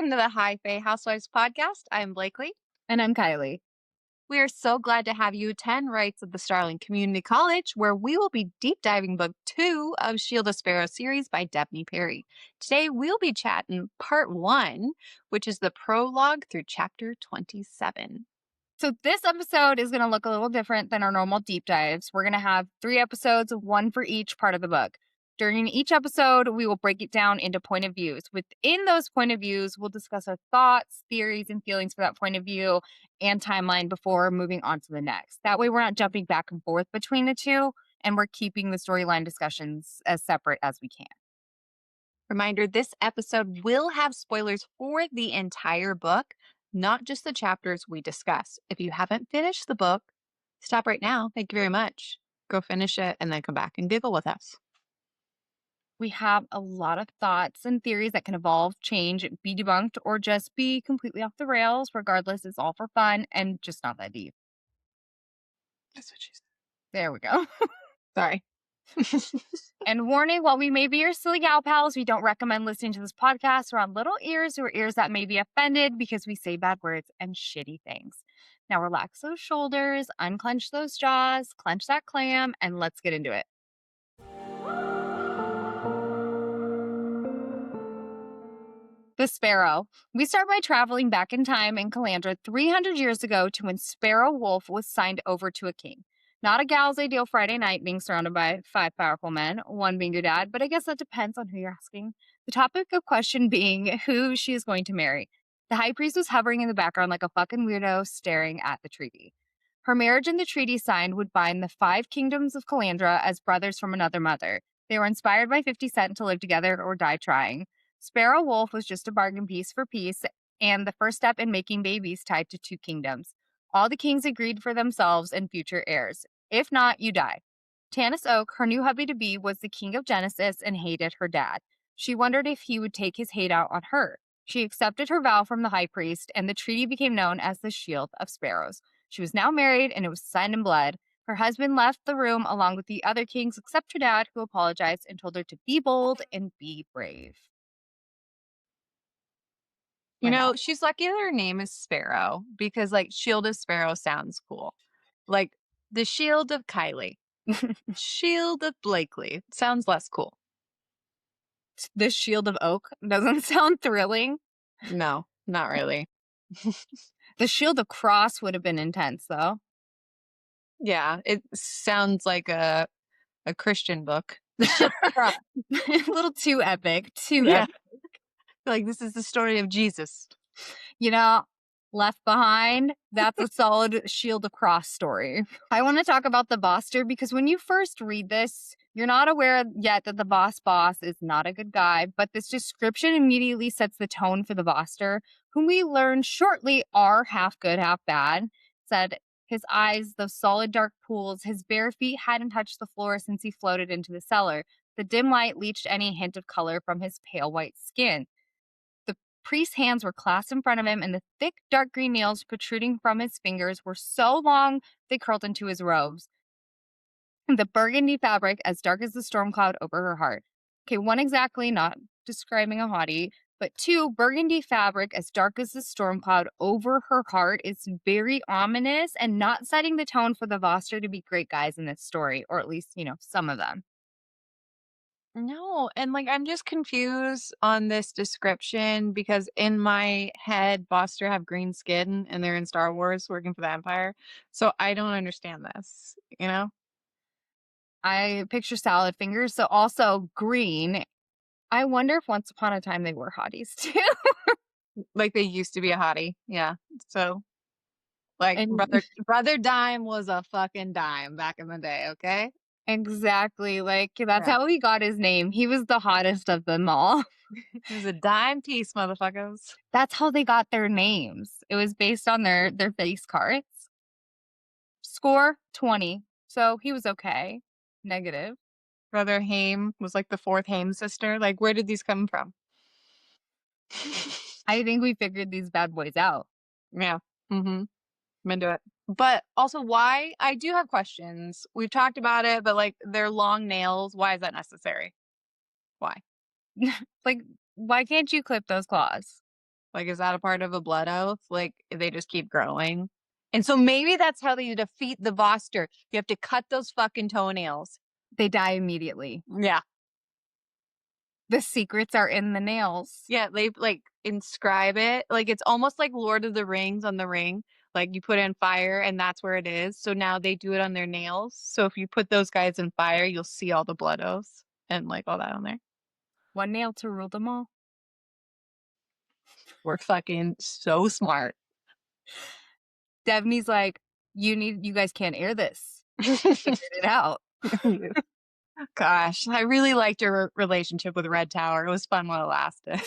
Welcome to the High Fae Housewives podcast. I'm Blakely. And I'm Kylie. We are so glad to have you attend Rites at the Starling Community College, where we will be deep diving book 2 of Shield of Sparrows series by Devney Perry. Today, we'll be chatting part 1, which is the prologue through chapter 27. So this episode is going to look a little different than our normal deep dives. We're going to have 3 episodes, one for each part of the book. During each episode, we will break it down into point of views. Within those point of views, we'll discuss our thoughts, theories, and feelings for that point of view and timeline before moving on to the next. That way, we're not jumping back and forth between the two, and we're keeping the storyline discussions as separate as we can. Reminder, this episode will have spoilers for the entire book, not just the chapters we discuss. If you haven't finished the book, stop right now. Thank you very much. Go finish it and then come back and giggle with us. We have a lot of thoughts and theories that can evolve, change, be debunked, or just be completely off the rails. Regardless, it's all for fun and just not that deep. That's what she said. There we go. Sorry. And warning, while we may be your silly gal pals, we don't recommend listening to this podcast around little ears or ears that may be offended because we say bad words and shitty things. Now relax those shoulders, unclench those jaws, clench that clam, and let's get into it. The Sparrow. We start by traveling back in time in Calandra 300 years ago to when Sparrow Wolf was signed over to a king. Not a gal's ideal Friday night being surrounded by 5 powerful men, one being your dad, but I guess that depends on who you're asking. The topic of question being who she is going to marry. The high priest was hovering in the background like a fucking weirdo staring at the treaty. Her marriage and the treaty signed would bind the 5 kingdoms of Calandra as brothers from another mother. They were inspired by 50 Cent to live together or die trying. Sparrow Wolf was just a bargain piece for peace and the first step in making babies tied to 2 kingdoms. All the kings agreed for themselves and future heirs. If not, you die. Tanis Oak, her new hubby-to-be, was the king of Genesis and hated her dad. She wondered if he would take his hate out on her. She accepted her vow from the high priest, and the treaty became known as the Shield of Sparrows. She was now married, and it was signed in blood. Her husband left the room along with the other kings except her dad, who apologized and told her to be bold and be brave. You know, she's lucky that her name is Sparrow because, like, Shield of Sparrow sounds cool. Like, the Shield of Kylie. Shield of Blakely. Sounds less cool. The Shield of Oak doesn't sound thrilling. No, not really. The Shield of Cross would have been intense, though. Yeah, it sounds like a Christian book. The Shield of Cross. A little too epic. Epic. Like, this is the story of Jesus. You know, Left Behind, that's a solid Shield of Cross story. I want to talk about the Voster because when you first read this, you're not aware yet that the boss is not a good guy, but this description immediately sets the tone for the Voster, whom we learn shortly are half good, half bad. Said his eyes, those solid dark pools, his bare feet hadn't touched the floor since he floated into the cellar. The dim light leached any hint of color from his pale white skin. Priest's hands were clasped in front of him, and the thick, dark green nails protruding from his fingers were so long they curled into his robes. The burgundy fabric as dark as the storm cloud over her heart. Okay, 1, exactly not describing a hottie, but 2, burgundy fabric as dark as the storm cloud over her heart is very ominous and not setting the tone for the Voster to be great guys in this story, or at least, some of them. No, and like I'm just confused on this description because in my head, Voster have green skin and they're in Star Wars working for the Empire. So I don't understand this, I picture salad fingers, so also green. I wonder if once upon a time they were hotties too. Like they used to be a hottie. Yeah. So like brother Dime was a fucking dime back in the day, okay? Exactly. Like, that's how he got his name. He was the hottest of them all. He was a dime piece, motherfuckers. That's how they got their names. It was based on their face cards. Score 20. So he was okay. Negative. Brother Haim was like the 4th Haim sister. Like, where did these come from? I think we figured these bad boys out. Yeah. I'm into it. But also, why? I do have questions. We've talked about it, but like their long nails, why is that necessary? Why? Like, why can't you clip those claws? Like, is that a part of a blood oath? Like, they just keep growing. And so maybe that's how they defeat the Voster. You have to cut those fucking toenails. They die immediately. Yeah. The secrets are in the nails. Yeah, they, like, inscribe it. Like, it's almost like Lord of the Rings on the ring. Like, you put in fire, and that's where it is. So now they do it on their nails. So if you put those guys in fire, you'll see all the blood oaths and, like, all that on there. One nail to rule them all. We're fucking so smart. Devney's like, you guys can't air this. Figured it out. Gosh, I really liked your relationship with Red Tower. It was fun while it lasted.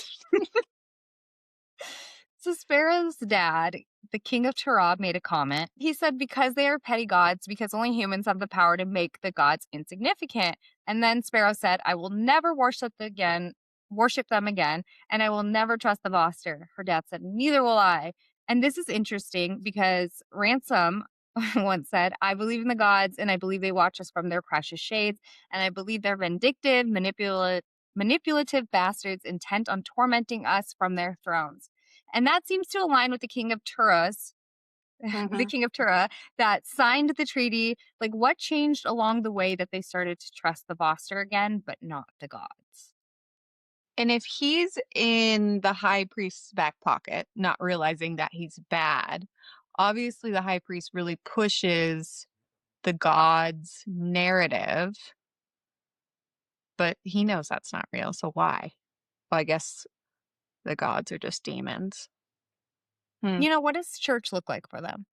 So Sparrow's dad, the king of Tarab, made a comment. He said because they are petty gods, because only humans have the power to make the gods insignificant. And then Sparrow said, I will never worship them again, and I will never trust the Voster. Her dad said, neither will I. And this is interesting because Ransom once said, I believe in the gods, and I believe they watch us from their precious shades, and I believe they're vindictive, manipulative bastards intent on tormenting us from their thrones. And that seems to align with the king of Turas, the king of Tura, that signed the treaty. Like, what changed along the way that they started to trust the Voster again, but not the gods? And if he's in the high priest's back pocket, not realizing that he's bad, obviously the high priest really pushes the gods' narrative, but he knows that's not real, so why? Well, I guess the gods are just demons. You know, what does church look like for them?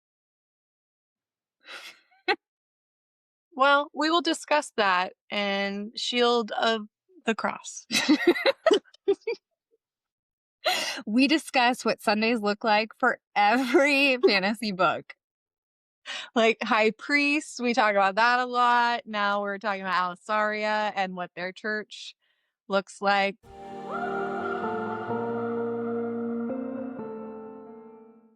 Well, we will discuss that in Shield of the Cross. We discuss what Sundays look like for every fantasy book. Like high priests, we talk about that a lot. Now we're talking about Alisaria and what their church looks like.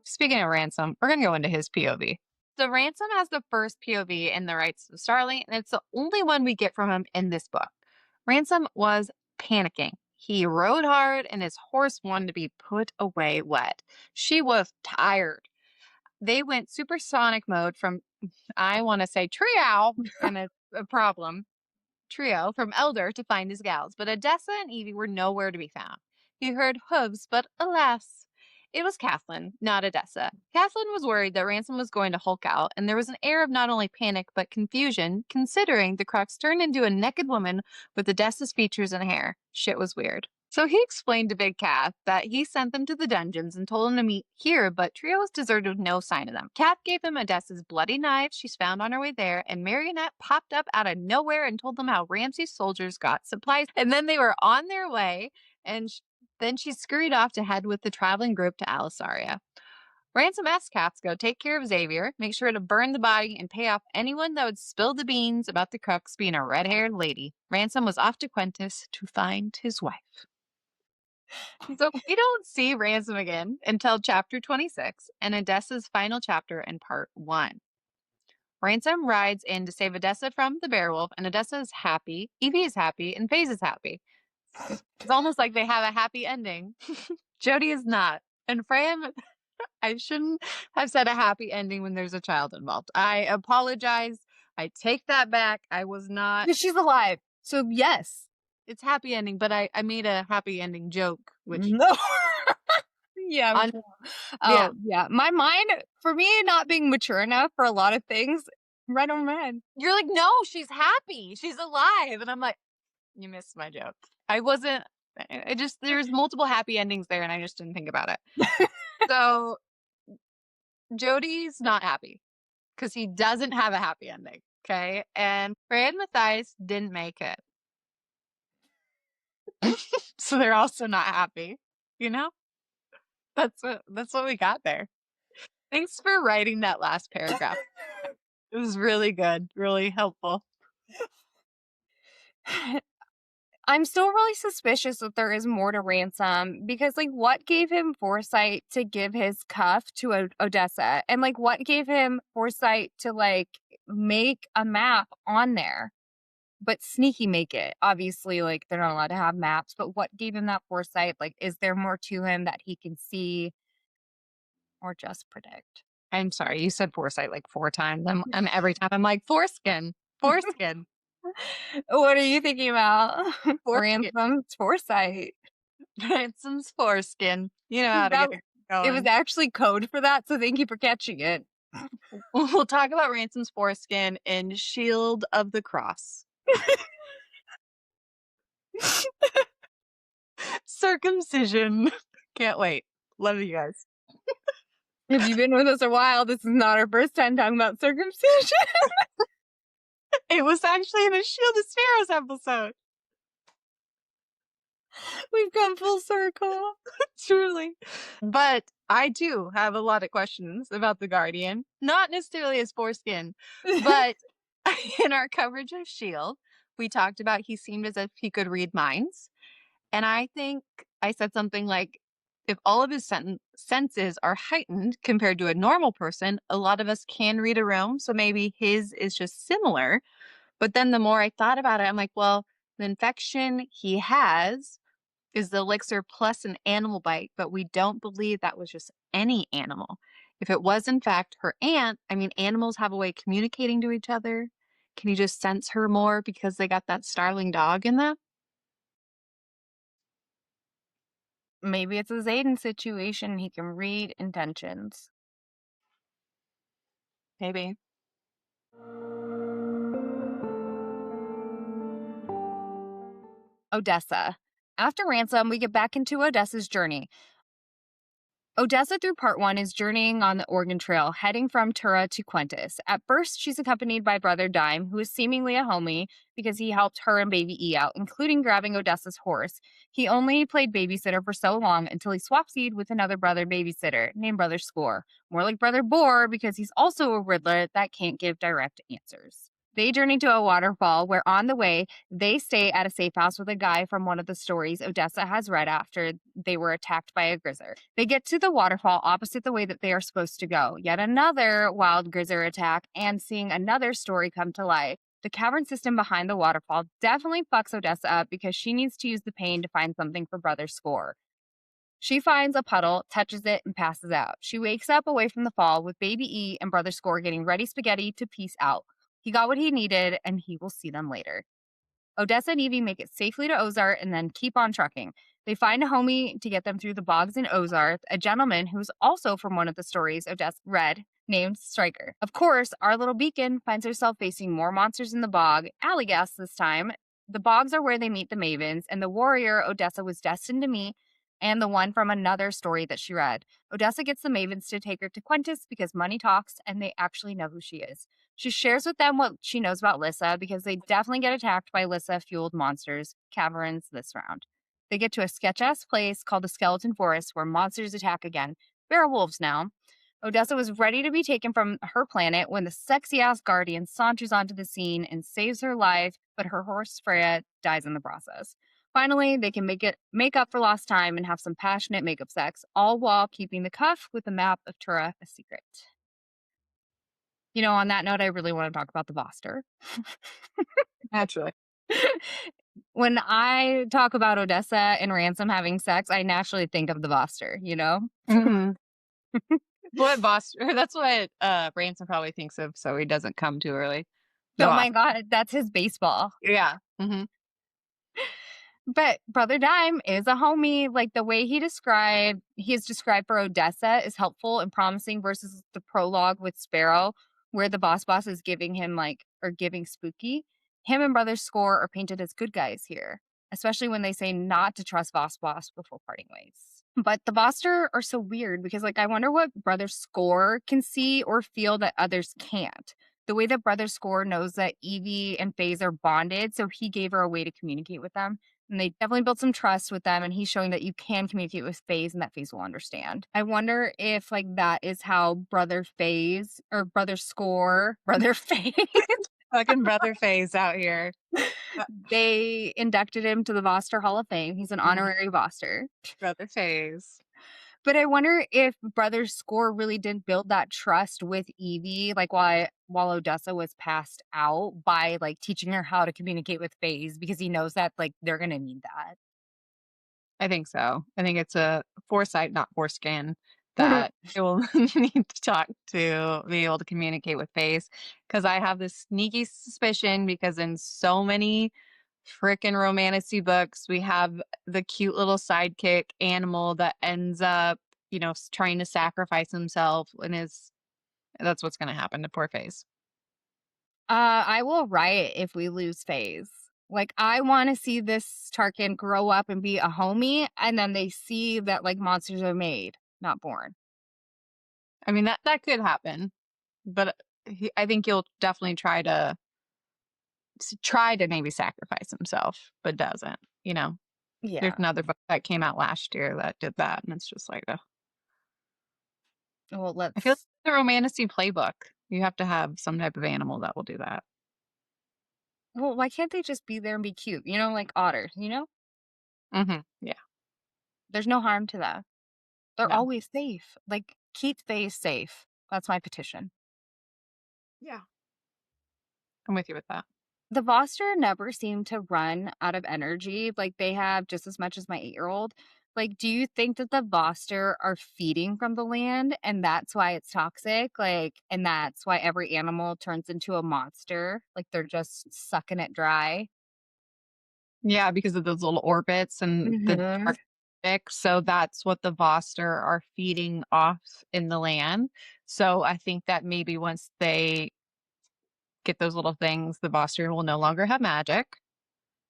Speaking of Ransom, we're going to go into his POV. So Ransom has the first POV in the Rites of Starling, and it's the only one we get from him in this book. Ransom was panicking. He rode hard, and his horse wanted to be put away wet. She was tired. They went supersonic mode from, I want to say trio, and it's a problem, trio from Elder to find his gals, but Odessa and Evie were nowhere to be found. He heard hooves, but alas, it was Kathleen, not Odessa. Kathleen was worried that Ransom was going to Hulk out, and there was an air of not only panic but confusion, considering the Crux turned into a naked woman with Odessa's features and hair. Shit was weird. So he explained to Big Kath that he sent them to the dungeons and told him to meet here, but Trio was deserted with no sign of them. Kath gave him Odessa's bloody knife she's found on her way there, and Marionette popped up out of nowhere and told them how Ramsay's soldiers got supplies, and then they were on their way, and then she scurried off to head with the traveling group to Alisaria. Ransom asked Kath to go take care of Xavier, make sure to burn the body, and pay off anyone that would spill the beans about the Crux being a red-haired lady. Ransom was off to Quentis to find his wife. So we don't see Ransom again until chapter 26 and Odessa's final chapter in part 1. Ransom rides in to save Odessa from the Beowulf, and Odessa is happy, Evie is happy, and Faze is happy. It's almost like they have a happy ending. Jodhi is not. And Freya, I shouldn't have said a happy ending when there's a child involved. I apologize. I take that back. I was not. She's alive. So yes. It's happy ending, but I made a happy ending joke, which no. Yeah. Yeah. My mind, for me, not being mature enough for a lot of things, right on red. You're like, no, she's happy. She's alive. And I'm like, you missed my joke. There's multiple happy endings there, and I just didn't think about it. So Jodhi's not happy because he doesn't have a happy ending. Okay. And Freya and Matthias didn't make it. So they're also not happy, you know? That's what we got there. Thanks for writing that last paragraph. It was really good, really helpful. I'm still really suspicious that there is more to Ransom because, like, what gave him foresight to give his cuff to Odessa? And, like, what gave him foresight to, like, make a map on there? but sneaky make it. Obviously, like, they're not allowed to have maps, but what gave him that foresight? Like, is there more to him that he can see or just predict? I'm sorry, you said foresight like 4 times, and every time I'm like, "Foreskin, foreskin, What are you thinking about? foreskin, Ransom's foresight. Ransom's foreskin." You know how to That get it it was going. actually code for that, so thank you for catching it. We'll talk about Ransom's foreskin in Shield of the Cross. Circumcision. Can't wait. Love you guys. If you've been with us a while, this is not our first time talking about circumcision. It was actually in a Shield of Sparrows episode. We've come full circle. Truly. But I do have a lot of questions about the Guardian. Not necessarily his foreskin, but in our coverage of Shield, we talked about he seemed as if he could read minds. And I think I said something like, if all of his senses are heightened compared to a normal person, a lot of us can read a room. So maybe his is just similar. But then the more I thought about it, I'm like, well, the infection he has is the elixir plus an animal bite, but we don't believe that was just any animal. If it was, in fact, her aunt, I mean, animals have a way of communicating to each other. Can you just sense her more because they got that Starling dog in them? Maybe it's a Zayden situation. He can read intentions. Maybe. Odessa. After Ransom, we get back into Odessa's journey. Odessa, through part 1, is journeying on the Oregon Trail, heading from Tura to Quentis. At first, she's accompanied by Brother Dime, who is seemingly a homie because he helped her and Baby E out, including grabbing Odessa's horse. He only played babysitter for so long until he swapped seed with another brother babysitter named Brother Score. More like Brother Boar because he's also a Riddler that can't give direct answers. They journey to a waterfall where on the way, they stay at a safe house with a guy from one of the stories Odessa has read after they were attacked by a grizzer. They get to the waterfall opposite the way that they are supposed to go. Yet another wild grizzer attack and seeing another story come to life. The cavern system behind the waterfall definitely fucks Odessa up because she needs to use the pain to find something for Brother Score. She finds a puddle, touches it, and passes out. She wakes up away from the fall with Baby E and Brother Score getting ready spaghetti to peace out. He got what he needed, and he will see them later. Odessa and Evie make it safely to Ozark and then keep on trucking. They find a homie to get them through the bogs in Ozark, a gentleman who's also from one of the stories Odessa read, named Striker. Of course, our little beacon finds herself facing more monsters in the bog, Allagass this time. The bogs are where they meet the Mavens, and the warrior Odessa was destined to meet, and the one from another story that she read. Odessa gets the Mavens to take her to Quentis because money talks, and they actually know who she is. She shares with them what she knows about Lissa because they definitely get attacked by Lissa-fueled monsters, caverns this round. They get to a sketch-ass place called the Skeleton Forest where monsters attack again. Werewolves now. Odessa was ready to be taken from her planet when the sexy-ass guardian saunters onto the scene and saves her life, but her horse Freya dies in the process. Finally, they can make up for lost time and have some passionate makeup sex, all while keeping the cuff with the map of Tura a secret. You know, on that note, I really want to talk about the Voster. Naturally. When I talk about Odessa and Ransom having sex, I naturally think of the Voster, you know? Mm-hmm. What Voster? That's what Ransom probably thinks of, so he doesn't come too early. Oh my God, that's his baseball. Yeah. Mm-hmm. But Brother Dime is a homie. Like the way he is described for Odessa is helpful and promising versus the prologue with Sparrow, where the boss is giving him giving Spooky. Him and Brother Score are painted as good guys here, especially when they say not to trust Boss before parting ways. But the Voster are so weird because I wonder what Brother Score can see or feel that others can't. The way that Brother Score knows that Evie and Faze are bonded, so he gave her a way to communicate with them. And they definitely built some trust with them, and he's showing that you can communicate with Faze and that Faze will understand. I wonder if that is how Brother Faze or Brother Score, Brother Faze, Fucking Brother Faze out here. they inducted him to the Voster Hall of Fame. He's an honorary Voster. Brother Faze. But I wonder if Brother Score really didn't build that trust with Evie, like while Odessa was passed out by like teaching her how to communicate with Faze because he knows that like they're gonna need that. I think so. I think it's a foresight, not foreskin, that it will need to talk to be able to communicate with face. Because I have this sneaky suspicion because in so many frickin' romantasy books, we have the cute little sidekick animal that ends up, trying to sacrifice himself and that's what's going to happen to poor face. I will riot if we lose Faze. Like, I want to see this Tarkin grow up and be a homie, and then they see that like monsters are made, not born. I mean, that could happen, but I think he'll definitely try to maybe sacrifice himself, but doesn't. There's Yeah. another book that came out last year that did that, and it's just like, ugh. Well, I feel like let's. the Romantasy playbook. You have to have some type of animal that will do that. Well, why can't they just be there and be cute? Like otters. Yeah. There's no harm to that. They're No. always safe. Like, keep Faze safe. That's my petition. Yeah. I'm with you with that. The Voster never seem to run out of energy. Like, they have just as much as my 8-year-old. Like, do you think that the Voster are feeding from the land and that's why it's toxic? Like, and that's why every animal turns into a monster? Like, they're just sucking it dry? Yeah, because of those little orbits and the Hmm. dark magic. So that's what the Voster are feeding off in the land. So I think that maybe once they get those little things, the Voster will no longer have magic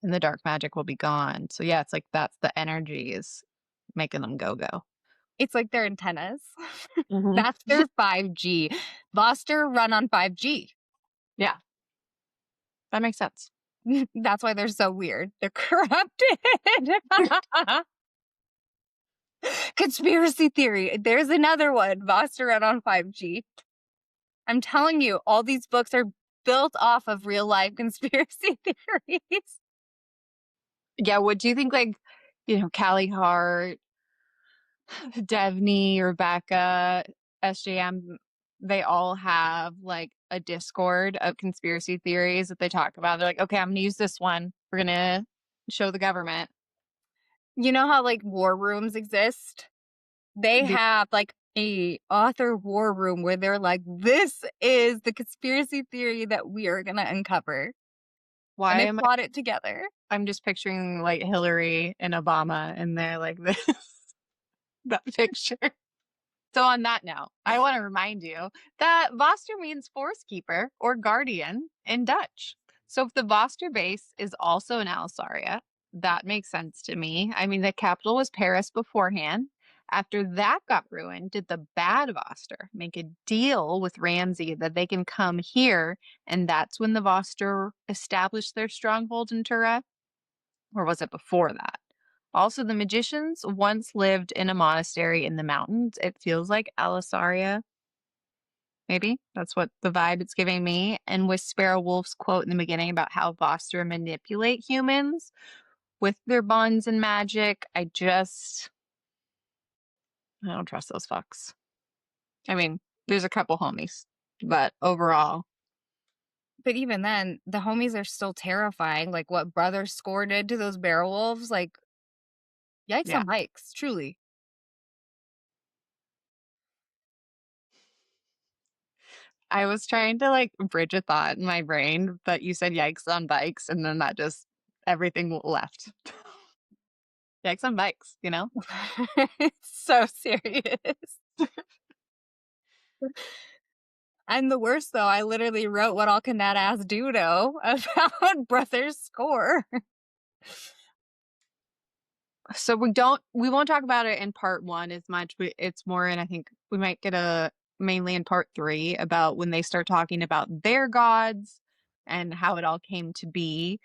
and the dark magic will be gone. So yeah, it's like that's the energy is making them go. It's like their antennas. Hmm. That's their 5G. Voster run on 5G. Yeah, that makes sense. That's why they're so weird. They're corrupted. Conspiracy theory. There's another one. Voster run on 5G. I'm telling you, all these books are built off of real life conspiracy theories. Yeah, what do you think, like, Callie Hart, Devney, Rebecca, SJM, they all have like a Discord of conspiracy theories that they talk about. They're like, okay, I'm gonna use this one. We're gonna show the government. You know how like war rooms exist? They They, have like a author war room where they're like, this is the conspiracy theory that we are gonna uncover. And why they am plot it together. I'm just picturing like Hillary and Obama and they're like this that picture. So on that note, I want to remind you that Voster means force keeper or guardian in Dutch. So if the Voster base is also in Alisaria, that makes sense to me. I mean, the capital was Paris beforehand. After that got ruined, did the bad Voster make a deal with Ramsay that they can come here, and that's when the Voster established their stronghold in Tura? Or was it before that? Also, the magicians once lived in a monastery in the mountains. It feels like Alisaria, maybe. That's what the vibe it's giving me. And with Sparrow Wolf's quote in the beginning about how Voster manipulate humans with their bonds and magic, I don't trust those fucks. I mean, there's a couple homies, but overall, But even then, the homies are still terrifying. Like what Brother Score did to those bear wolves, like yikes yeah. on bikes, truly. I was trying to like bridge a thought in my brain, but you said yikes on bikes, and then that just everything left. Yikes on bikes. It's so serious. And the worst though, I literally wrote what all can that ass do though about Brother Score. So we won't talk about it in part one as much, but it's more in, I think we might get a mainly in part three about when they start talking about their gods and how it all came to be.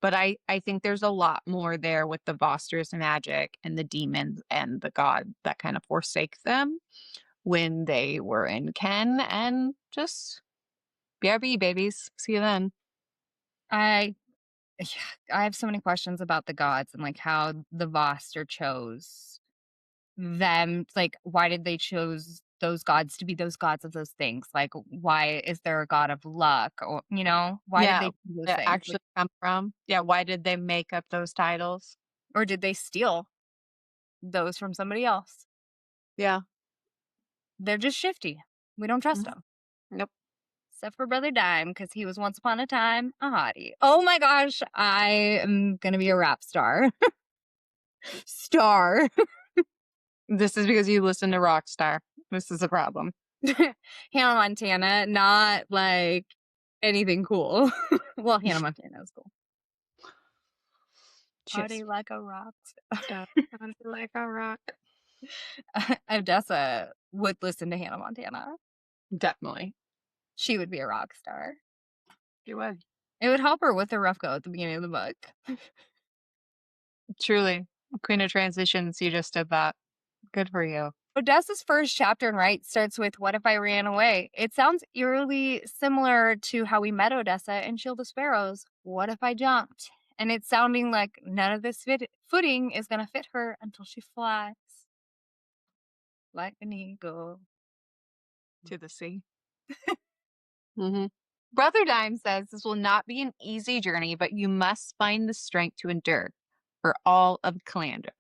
But I think there's a lot more there with the Voster's magic and the demons and the god that kind of forsake them when they were in Ken, and just BRB babies. See you then. I yeah, I have so many questions about the gods and like how the Voster chose. them, like, why did they choose those gods to be those gods of those things? Like, why is there a god of luck? Or, why did Yeah, they do those it things? actually come from. Yeah, why did they make up those titles? Or did they steal those from somebody else? Yeah. They're just shifty. We don't trust Mhm. them. Nope. Except for Brother Dime, because he was once upon a time a hottie. Oh my gosh, I am gonna be a rap star. Star. This is because you listen to Rockstar. This is a problem. Hannah Montana, not like anything cool. Well, Hannah Montana is cool. Just Party like a rock stuff sounds like a rock. star. Odessa would listen to Hannah Montana. Definitely. She would be a rock star. You would. It would help her with her rough go at the beginning of the book. Truly. Queen of Transitions, you just did that. Good for you. Odessa's first chapter in Rites starts with, "What if I ran away?" It sounds eerily similar to how we met Odessa in Shield of Sparrows. What if I jumped? And it's sounding like none of this footing is going to fit her until she flies like an eagle. To the sea. Brother Dime says this will not be an easy journey, but you must find the strength to endure for all of Calandra.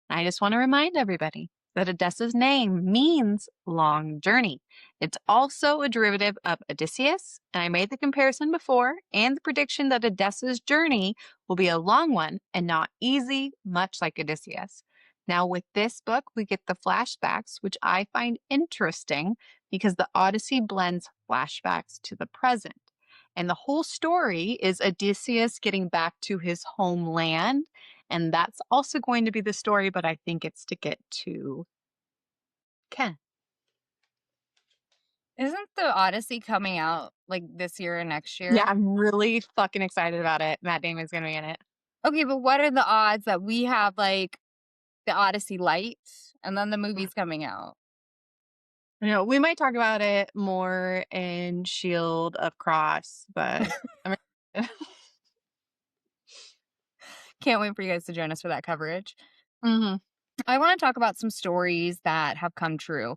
I just want to remind everybody that Odessa's name means long journey. It's also a derivative of Odysseus, and I made the comparison before and the prediction that Odessa's journey will be a long one and not easy, much like Odysseus. Now, with this book, we get the flashbacks, which I find interesting because the Odyssey blends flashbacks to the present. And the whole story is Odysseus getting back to his homeland. And that's also going to be the story, but I think it's to get to Ken. Isn't the Odyssey coming out like this year or next Yeah, year? I'm really fucking excited about it. Matt Damon's going to be in it. Okay, but what are the odds that we have like the Odyssey Light and then the movie's coming out? We might talk about it more in Shield of Cross, but I'm Can't wait for you guys to join us for that coverage. Mhm. I want to talk about some stories that have come true.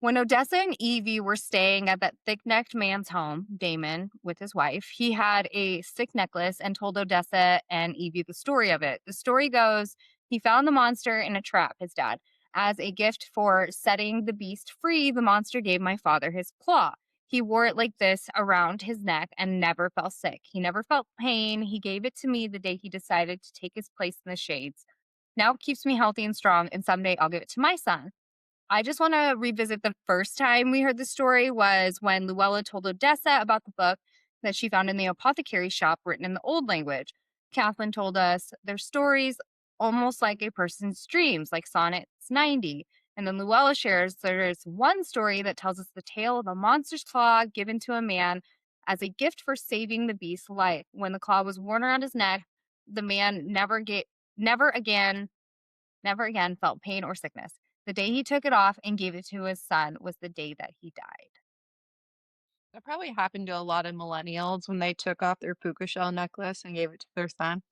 When Odessa and Evie were staying at that thick-necked man's home, Damon, with his wife, he had a stick necklace and told Odessa and Evie the story of it. The story goes, he found the monster in a trap, his dad. As a gift for setting the beast free, the monster gave my father his claw. He wore it like this around his neck and never fell sick. He never felt pain. He gave it to me the day he decided to take his place in the shades. Now it keeps me healthy and strong, and someday I'll give it to my son. I just want to revisit the first time we heard the story was when Luella told Odessa about the book that she found in the apothecary shop written in the old language. Kathleen told us they're stories almost like a person's dreams, like Sonnets 90. And then Luella shares there's one story that tells us the tale of a monster's claw given to a man as a gift for saving the beast's life. When the claw was worn around his neck, the man never again felt pain or sickness. The day he took it off and gave it to his son was the day that he died. That probably happened to a lot of millennials when they took off their puka shell necklace and gave it to their son.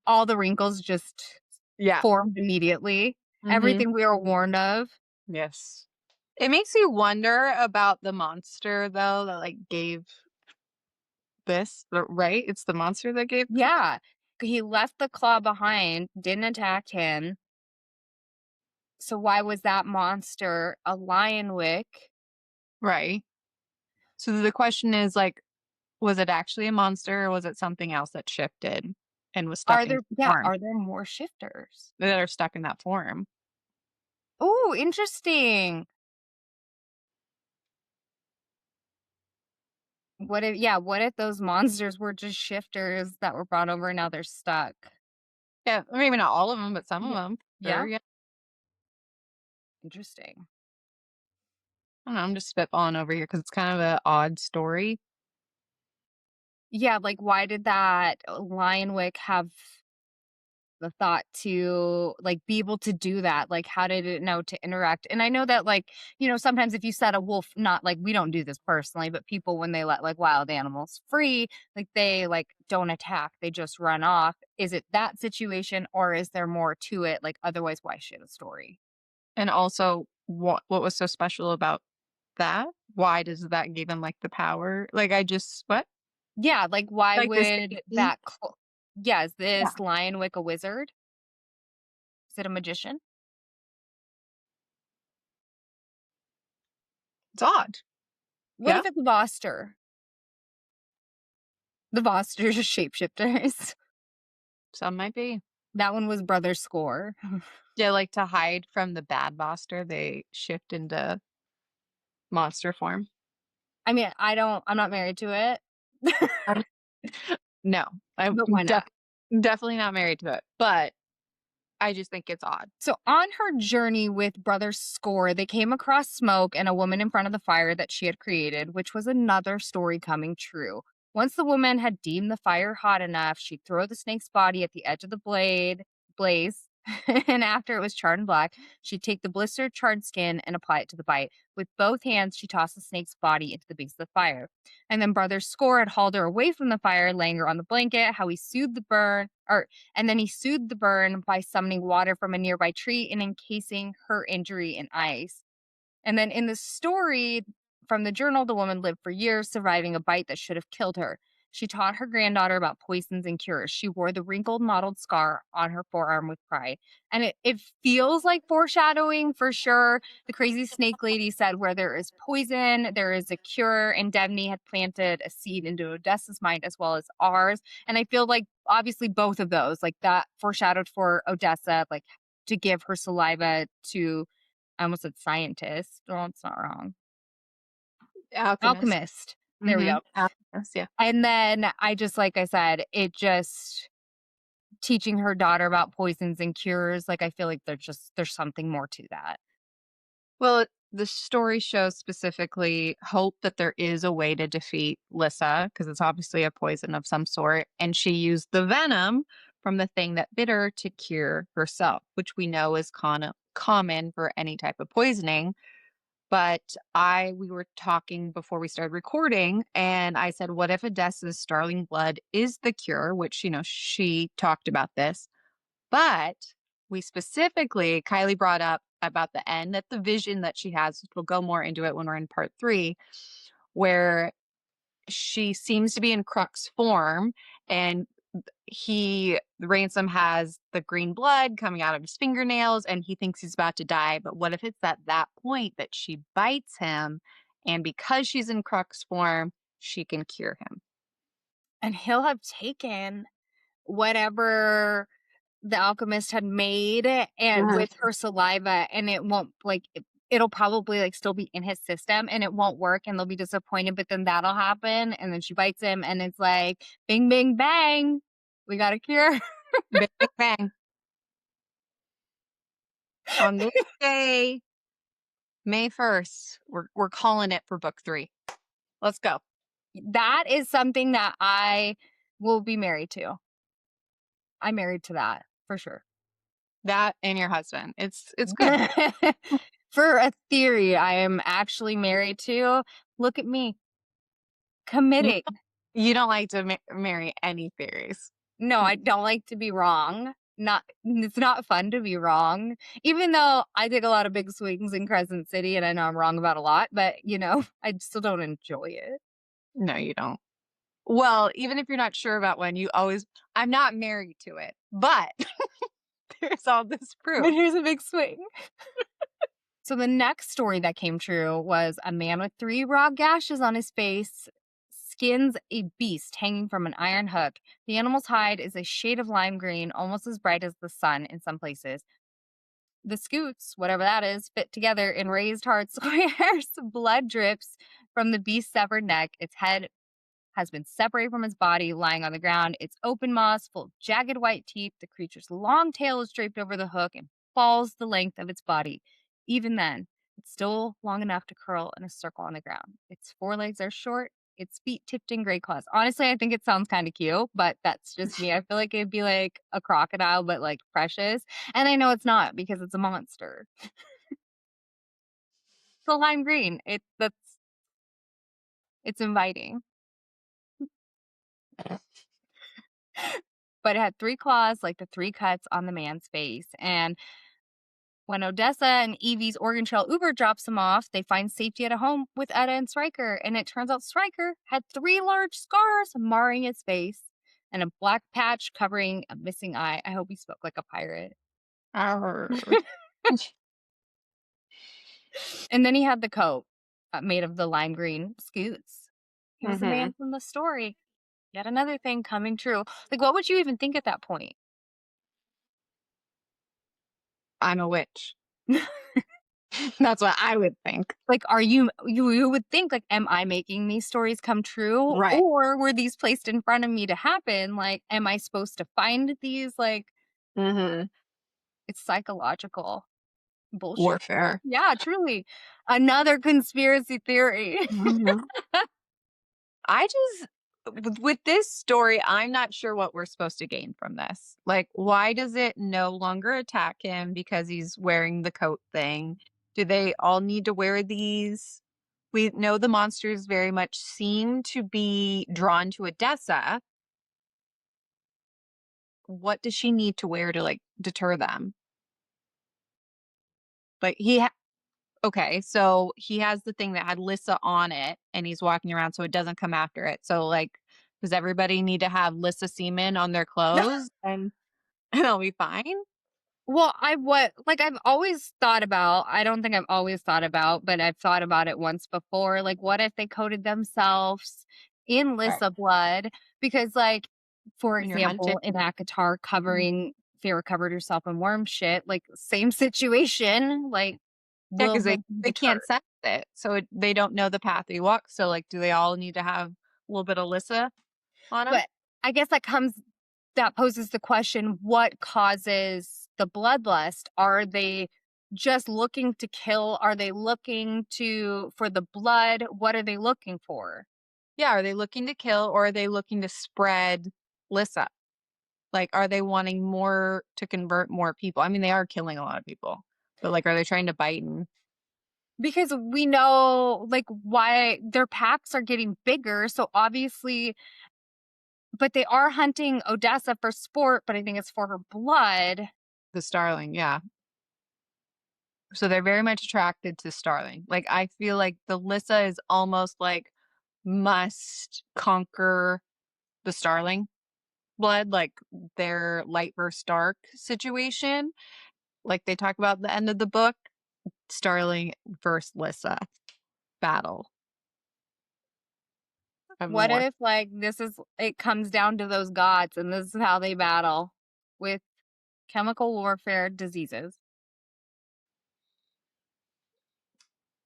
All the wrinkles just Yeah. formed immediately. Mhm. Everything we were warned of. Yes. It makes you wonder about the monster, though, that gave this, right? It's the monster that gave. Yeah. He left the claw behind, didn't attack him. So why was that monster a lionwick? Right. So the question is was it actually a monster or was it something else that shifted and was stuck in form Are there more shifters? that are stuck in that form? Oh, interesting. What if those monsters were just shifters that were brought over and now they're stuck? Yeah, maybe not all of them, but some of Yeah. them. Yeah. Sure, yeah. Interesting. I don't know. I'm just spitballing over here because it's kind of an odd story. Yeah, like why did that Lionwick have the thought to like be able to do that? Like, how did it know to interact? And I know that, like, sometimes if you set a wolf, not like we don't do this personally, but people, when they let like wild animals free, like they like don't attack, they just run off. Is it that situation, or is there more to it? Like, otherwise, why share the story? And also, what was so special about that? Why does that give him, like, the power? Like, I just what? Yeah, like why Like, the would safety? that yeah, is Yeah, this Lionwick a wizard? Is it a magician? it's odd. What Yeah, if it's a Voster? The Vosters are shapeshifters. some might be. That one was Brother Score. Yeah, like, to hide from the bad Voster, they shift into monster form. I mean, I'm not married to it. Um, no, I'm But why not? definitely not married to it, but I just think it's odd. So on her journey with Brother Score, they came across smoke and a woman in front of the fire that she had created, which was another story coming true. Once the woman had deemed the fire hot enough, she'd throw the snake's body at the edge of the blaze. And after it was charred and black, she'd take the blistered charred skin and apply it to the bite. With both hands, she tossed the snake's body into the base of the fire. And then Brother Score had hauled her away from the fire, laying her on the blanket, how he soothed the burn, and then he soothed the burn by summoning water from a nearby tree and encasing her injury in ice. And then in the story from the journal, the woman lived for years, surviving a bite that should have killed her. She taught her granddaughter about poisons and cures. She wore the wrinkled, mottled scar on her forearm with pride. And it feels like foreshadowing for sure. The crazy snake lady said, where there is poison, there is a cure. And Devney had planted a seed into Odessa's mind as well as ours. And I feel like obviously both of those, like that foreshadowed for Odessa, like to give her saliva to, I almost said scientist. Oh, it's not wrong. Alchemist. Alchemist. There we Mhm. go. Alchemist, yeah. And then I just, like I said, it just teaching her daughter about poisons and cures. Like, I feel like there's something more to that. Well, the story shows specifically hope that there is a way to defeat Lissa because it's obviously a poison of some sort, and she used the venom from the thing that bit her to cure herself, which we know is common for any type of poisoning. But we were talking before we started recording, and I said, "What if Odessa's Starling blood is the cure?" Which she talked about this. But we specifically, Kylie brought up about the end, that the vision that she has, we'll go more into it when we're in part 3, where she seems to be in Crux form, and Ransom has the green blood coming out of his fingernails and he thinks he's about to die. But what if it's at that point that she bites him, and because she's in Crux form, she can cure him? And he'll have taken whatever the alchemist had made and Mhm. with her saliva, and it won't like it'll probably like still be in his system and it won't work and they'll be disappointed, but then that'll happen and then she bites him and it's like bing bing bang, we got a cure. Bang, bang, bang. On this day, May 1st, we're calling it for book 3. Let's go. That is something that I will be married to. I'm married to that for sure. That and your husband. It's good. For a theory I am actually married to. Look at me You committing. you don't like to marry any theories. No, I Mm, don't like to be wrong. Not It's not fun to be wrong. Even though I take a lot of big swings in Crescent City and I know I'm wrong about a lot, but I still don't enjoy it. no, you don't. Well, even if you're not sure about one, you always, "I'm not married to it, but there's all this But proof." here's a big swing. So the next story that came true was a man with 3 raw gashes on his face skins a beast hanging from an iron hook. The animal's hide is a shade of lime green, almost as bright as the sun in some places. The scoots, whatever that is, fit together in raised hard squares. Blood drips from the beast's severed neck. Its head has been separated from its body, lying on the ground. Its open maws full of jagged white teeth. The creature's long tail is draped over the hook and falls the length of its body. Even then, it's still long enough to curl in a circle on the ground. Its forelegs are short, its feet tipped in gray claws. Honestly, I think it sounds kind of cute, but that's just me. I feel like it'd be like a crocodile, but like precious. And I know it's not because it's a monster. It's a lime green. It's inviting. But it had 3 claws, like the 3 cuts on the man's face. And when Odessa and Evie's Oregon Trail Uber drops him off, they find safety at a home with Etta and Stryker. And it turns out Stryker had 3 large scars marring his face and a black patch covering a missing eye. I hope he spoke like a pirate. Arr. And then he had the coat made of the lime green scoots. He was the man Mhm. from the story. Yet another thing coming true. Like, what would you even think at that point? I'm a witch. That's what I would think. Like, are you would think, like, am I making these stories come true? Right. Or were these placed in front of me to happen? Like, am I supposed to find these? Like, Mhm. it's psychological bullshit. Warfare. Yeah, truly. Another conspiracy theory. Mhm. I just with this story, I'm not sure what we're supposed to gain from this. Like, why does it no longer attack him because he's wearing the coat thing? Do they all need to wear these? We know the monsters very much seem to be drawn to Odessa. What does she need to wear to like deter them? Like okay, so he has the thing that had Lissa on it and he's walking around so it doesn't come after it. So like does everybody need to have Lissa semen on their clothes and it'll be fine? Well, I've always thought about, I don't think I've always thought about, but I've thought about it once before. Like, what if they coated themselves in Right. Lissa blood? Because, like, for When you're hunted. example, in ACOTAR Mhm. covering Farrah covered herself in worm shit, like same situation. Like, Yeah, will because they they be can't deterred? sense it. So they don't know the path he walks. So like do they all need to have a little bit of Lissa on them? But I guess that poses the question, what causes the bloodlust? Are they just looking to kill? Are they looking for the blood? What are they looking for? Yeah, are they looking to kill or are they looking to spread Lissa? Like, are they wanting more to convert more people? I mean, they are killing a lot of people, but like, are they trying to bite and Because we know, like, why their packs are getting bigger. So obviously, but they are hunting Odessa for sport, but I think it's for her blood. the Starling? Yeah. So they're very much attracted to Starling. Like, I feel like the Lissa is almost like must conquer the Starling blood, like their light versus dark situation. Like they talk about at the end of the book, Starling versus Lissa battle of What war. if, like, it comes down to those gods and this is how they battle with chemical warfare diseases?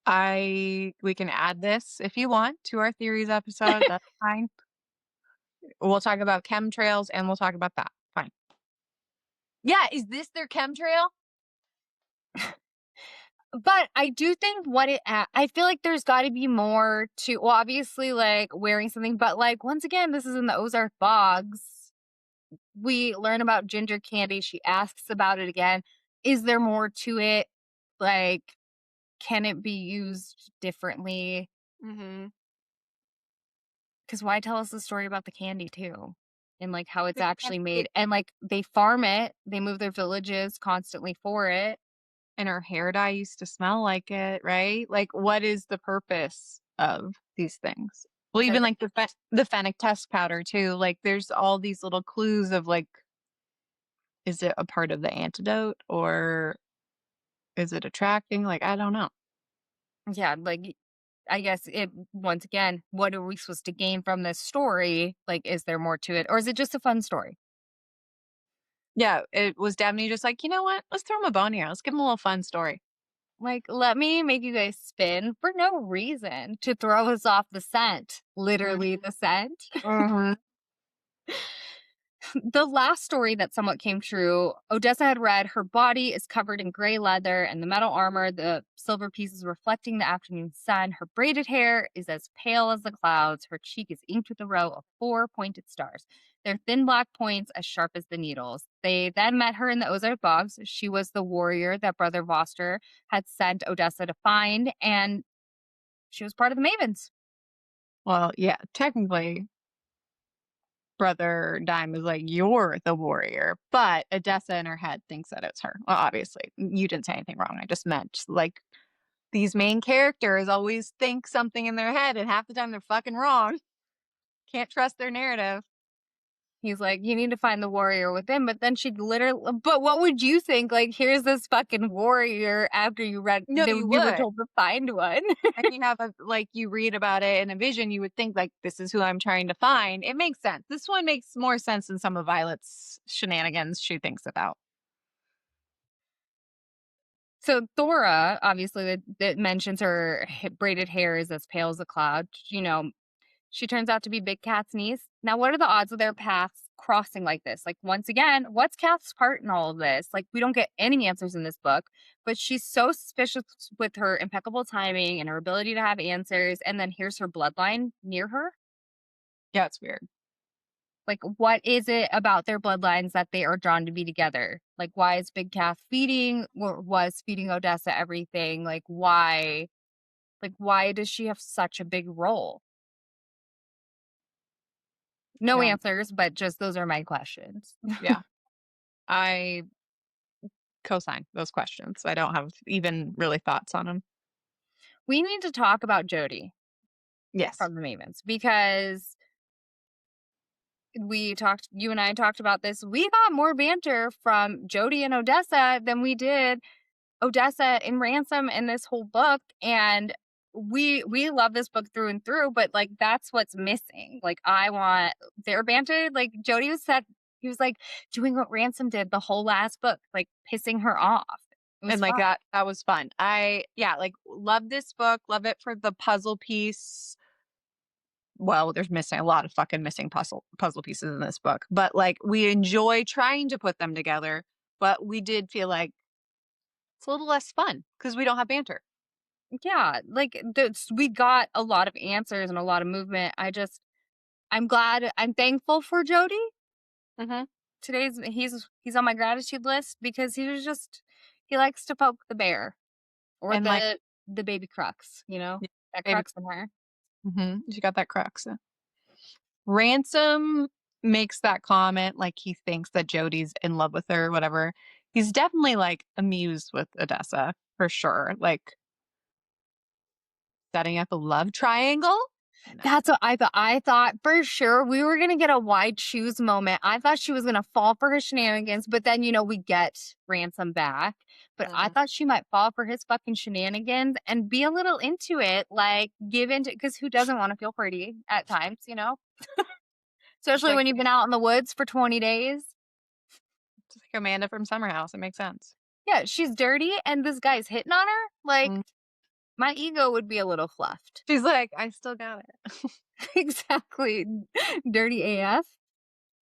We can add this if you want to our theories episode. That's fine. We'll talk about chemtrails and we'll talk about that. Fine. Yeah, is this their chemtrail? But I do think I feel like there's got to be more to, well, obviously, like wearing something, but like, once again, this is in the Ozark bogs. We learn about ginger candy. She asks about it again. Is there more to it? Like, can it be used differently? Mm-hmm. Because why tell us the story about the candy too? And like how it's Because actually made. And like they farm it, they move their villages constantly for it. and her hair dye used to smell like it, right? Like, what is the purpose of these things? Well, Because even like the fennec test powder too. Like, there's all these little clues of like, is it a part of the antidote or is it attracting? Like, I don't know. yeah, like I guess once again, what are we supposed to gain from this story? Like, is there more to it? Or is it just a fun story? Yeah, it was Devney just like, you know what? Let's throw him a bone here. Let's give him a little fun story. Like, let me make you guys spin for no reason to throw us off the scent. Literally the scent. Mm-hmm. The last story that somewhat came true, Odessa had read, her body is covered in gray leather and the metal armor, the silver pieces reflecting the afternoon sun. Her braided hair is as pale as the clouds. Her cheek is inked with a row of 4 pointed stars. Their thin black points as sharp as the needles. They then met her in the Ozark Bogs. She was the warrior that Brother Voster had sent Odessa to find, and she was part of the Mavens. Well, yeah, technically, Brother Dime is like, you're the warrior, but Odessa in her head thinks that it's her. Well, obviously, you didn't say anything wrong. I just meant, like, these main characters always think something in their head, and half the time they're fucking wrong. Can't trust their narrative. He's like, you need to find the warrior within. But then she'd literally, but what would you think? Like, here's this fucking warrior after you read, No, you you were would. told to find one. And you have you read about it in a vision, you would think, like, this is who I'm trying to find. It makes sense. This one makes more sense than some of Violet's shenanigans she thinks about. So Thora, obviously, that mentions her braided hair is as pale as a cloud. She turns out to be Big Cat's niece. Now, what are the odds of their paths crossing like this? Like, once again, what's Cat's part in all of this? Like, we don't get any answers in this book, but she's so suspicious with her impeccable timing and her ability to have answers. And then here's her bloodline near her. Yeah, it's weird. Like, what is it about their bloodlines that they are drawn to be together? Like, why is Big Cat feeding or was feeding Odessa everything? Like, why? Like, why does she have such a big role? No Yeah. answers, but just those are my questions. Yeah. I co-sign those questions. I don't have even really thoughts on them. We need to talk about Jodhi Yes. from the Mavens because you and I talked about this. We got more banter from Jodhi and Odessa than we did Odessa and Ransom in this whole book. And we love this book through and through, but like that's what's missing. Like I want their banter. Like Jodhi he was like doing what Ransom did the whole last book, like pissing her off. It was And like fun. that was fun. Love this book, love it for the puzzle piece. Well, there's missing a lot of fucking missing puzzle pieces in this book, but like we enjoy trying to put them together, but we did feel like it's a little less fun because we don't have banter. Yeah, like we got a lot of answers and a lot of movement. I'm thankful for Jodhi. Mm-hmm. He's on my gratitude list because he likes to poke the bear or And like, the baby Crux, yeah, that baby, Crux in her. she got that Crux. Ransom makes that comment like he thinks that Jodhi's in love with her or whatever. He's definitely like amused with Odessa for sure. Like setting up a love triangle. No. That's what I thought. I thought for sure we were gonna get a wide shoes moment. I thought she was gonna fall for her shenanigans, but then we get Ransom back. But I Mhm. thought she might fall for his fucking shenanigans and be a little into it, like give into because who doesn't want to feel pretty at times, It's Especially like when you've been out in the woods for 20 days. it's like Amanda from Summer House. It makes sense. Yeah, she's dirty and this guy's hitting on her. Like, Mm. my ego would be a little fluffed. She's like, I still got Exactly. Dirty AF.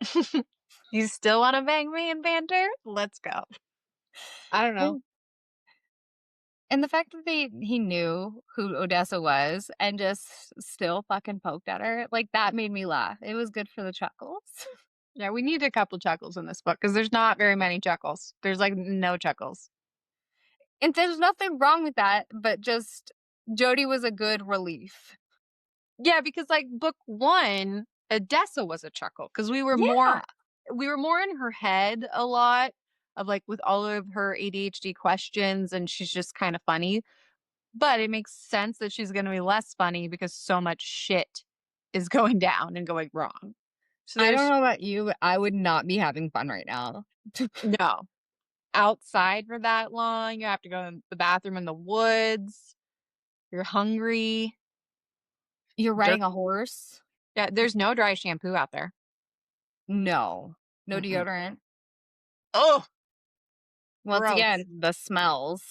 it. You still want to bang me and banter? Let's go. I don't know. And, and the fact that he knew who Odessa was and just still fucking poked at her, like that made me laugh. It was good for the chuckles. Yeah, we need a couple chuckles in this book because there's not very many chuckles. There's like no chuckles. And there's nothing wrong with that, but just Jodhi was a good relief. Yeah, because like book one, Odessa was a chuckle because we were Yeah. more in her head a lot of like with all of her ADHD questions, and she's just kind of funny. But it makes sense that she's going to be less funny because so much shit is going down and going wrong. So I don't there's know about you, but I would not be having fun right now. no outside for that long. You have to go to the bathroom in the woods. You're hungry. You're Dirt. riding a horse? Yeah, there's no dry shampoo out there. No. No Mm-mm. deodorant. Oh, Once gross. again, the smells.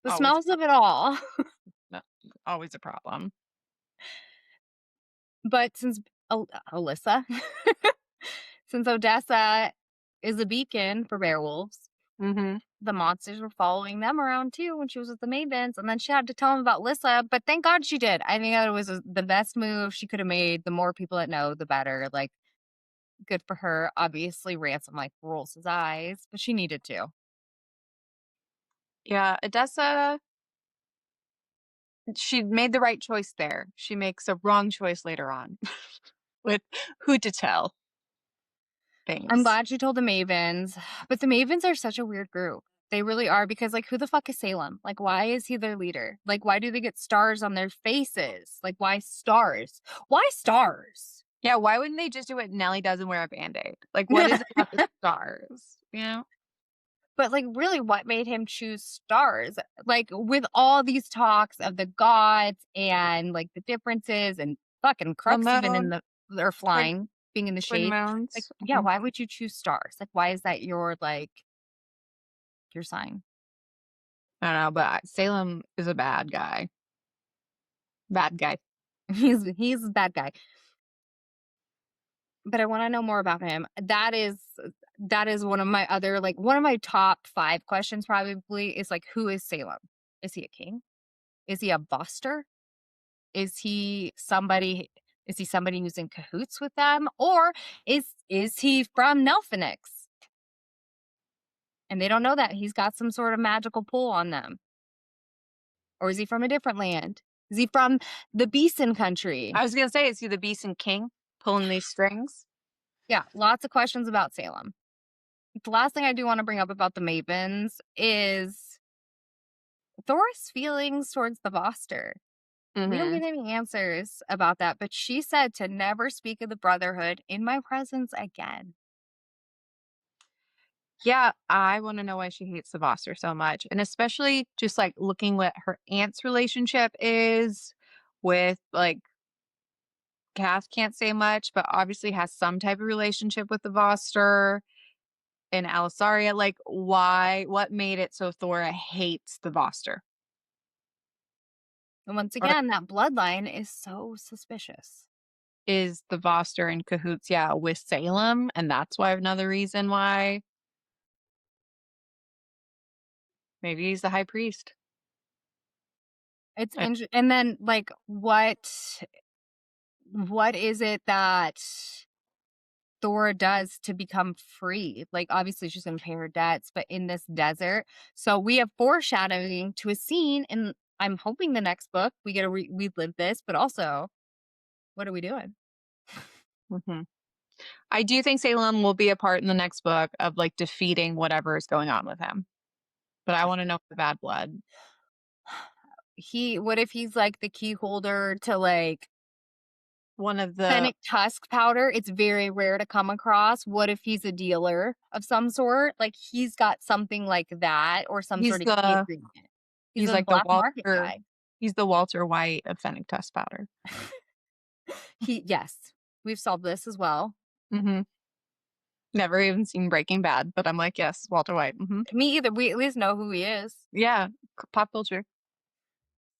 The Always, smells of it all. no, always a problem. But since Alyssa, Since Odessa is a beacon for werewolves, Mm-hmm. the monsters were following them around too when she was with the Mavens, and then she had to tell them about Lissa, but thank God she did. I think that was the best move she could have made. The more people that know, the better. Like, good for her. Obviously, Ransom, like, rolls his eyes, but she needed to. Yeah, Odessa, she made the right choice there. She makes a wrong choice later on with who to tell I'm things. glad she told the Mavens, but the Mavens are such a weird group. They really are, because, like, who the fuck is Salem? Like, why is he their leader? Like, why do they get stars on their faces? Like, why stars? Why stars? Yeah, why wouldn't they just do what Nellie does and wear a Band-Aid? Like, what is it about the stars? You know? But, like, really, what made him choose stars? Like, with all these talks of the gods and, like, the differences and fucking The Crux even in moon, the or like flying, being in the twin shade. Like, moons. yeah, why would you choose stars? Like, why is that your, like, your sign? I don't know, but Salem is a bad guy. Bad guy. He's a bad guy. But I wanna know more about him. That is one of my other, like, one of my top 5 questions probably is, like, who is Salem? Is he a king? Is he a Voster? Is he somebody who's in cahoots with them? Or is he from Nelphenix? And they don't know that. He's got some sort of magical pull on them. Or is he from a different land? Is he from the Beeson country? I was gonna say, is he the Beeson King pulling these strings? Yeah, lots of questions about Salem. The last thing I do want to bring up about the Mavens is Thor's feelings towards the Voster. We don't Mm-hmm. get any answers about that, but she said to never speak of the Brotherhood in my presence again. Yeah, I want to know why she hates the Voster so much. And especially just like looking what her aunt's relationship is with like Cass can't say much, but obviously has some type of relationship with the Voster and Alisaria. Like, why? What made it so Thora hates the Voster? And once Or again, that bloodline is so suspicious. is the Voster in cahoots, yeah, with Salem? And that's why another reason why maybe he's the high priest. It's Uh, interesting. And then, like, what is it that Thora does to become free? Like, obviously, she's going to pay her debts, but in this desert. So we have foreshadowing to a scene, and I'm hoping the next book we get to relive this, but also, what are we doing? mhm. I do think Salem will be a part in the next book of like defeating whatever is going on with him. But I want to know the bad blood. What if he's like the key holder to like One of the fennec tusk powder? It's very rare to come across. What if he's a dealer of some sort? Like, he's got something like that or some he's sort of key the agreement. He's he's a like the black market Walter guy. he's the Walter White of Fennec Tusk Powder. Yes, we've solved this as well. Hmm. Never even seen Breaking Bad, but I'm like, yes, Walter White. Hmm. Me either. We at least know who he is. Yeah, pop culture.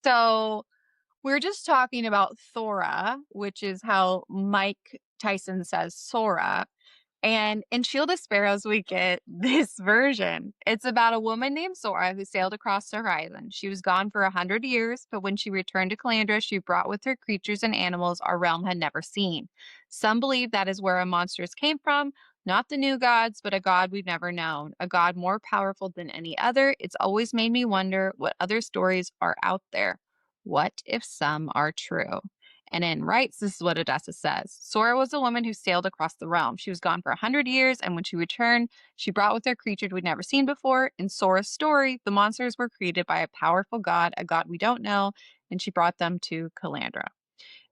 So we're just talking about Thora, which is how Mike Tyson says Sora. And in Shield of Sparrows, we get this version. It's about a woman named Sora who sailed across the horizon. She was gone for 100 years, but when she returned to Calandra, she brought with her creatures and animals our realm had never seen. Some believe that is where our monsters came from, not the new gods, but a god we've never known, a god more powerful than any other. It's always made me wonder what other stories are out there. What if some are true? And in Rites, this is what Odessa says. Sora was a woman who sailed across the realm. She was gone for 100 years, and when she returned, she brought with her creatures we'd never seen before. In Sora's story, the monsters were created by a powerful god, a god we don't know, and she brought them to Calandra.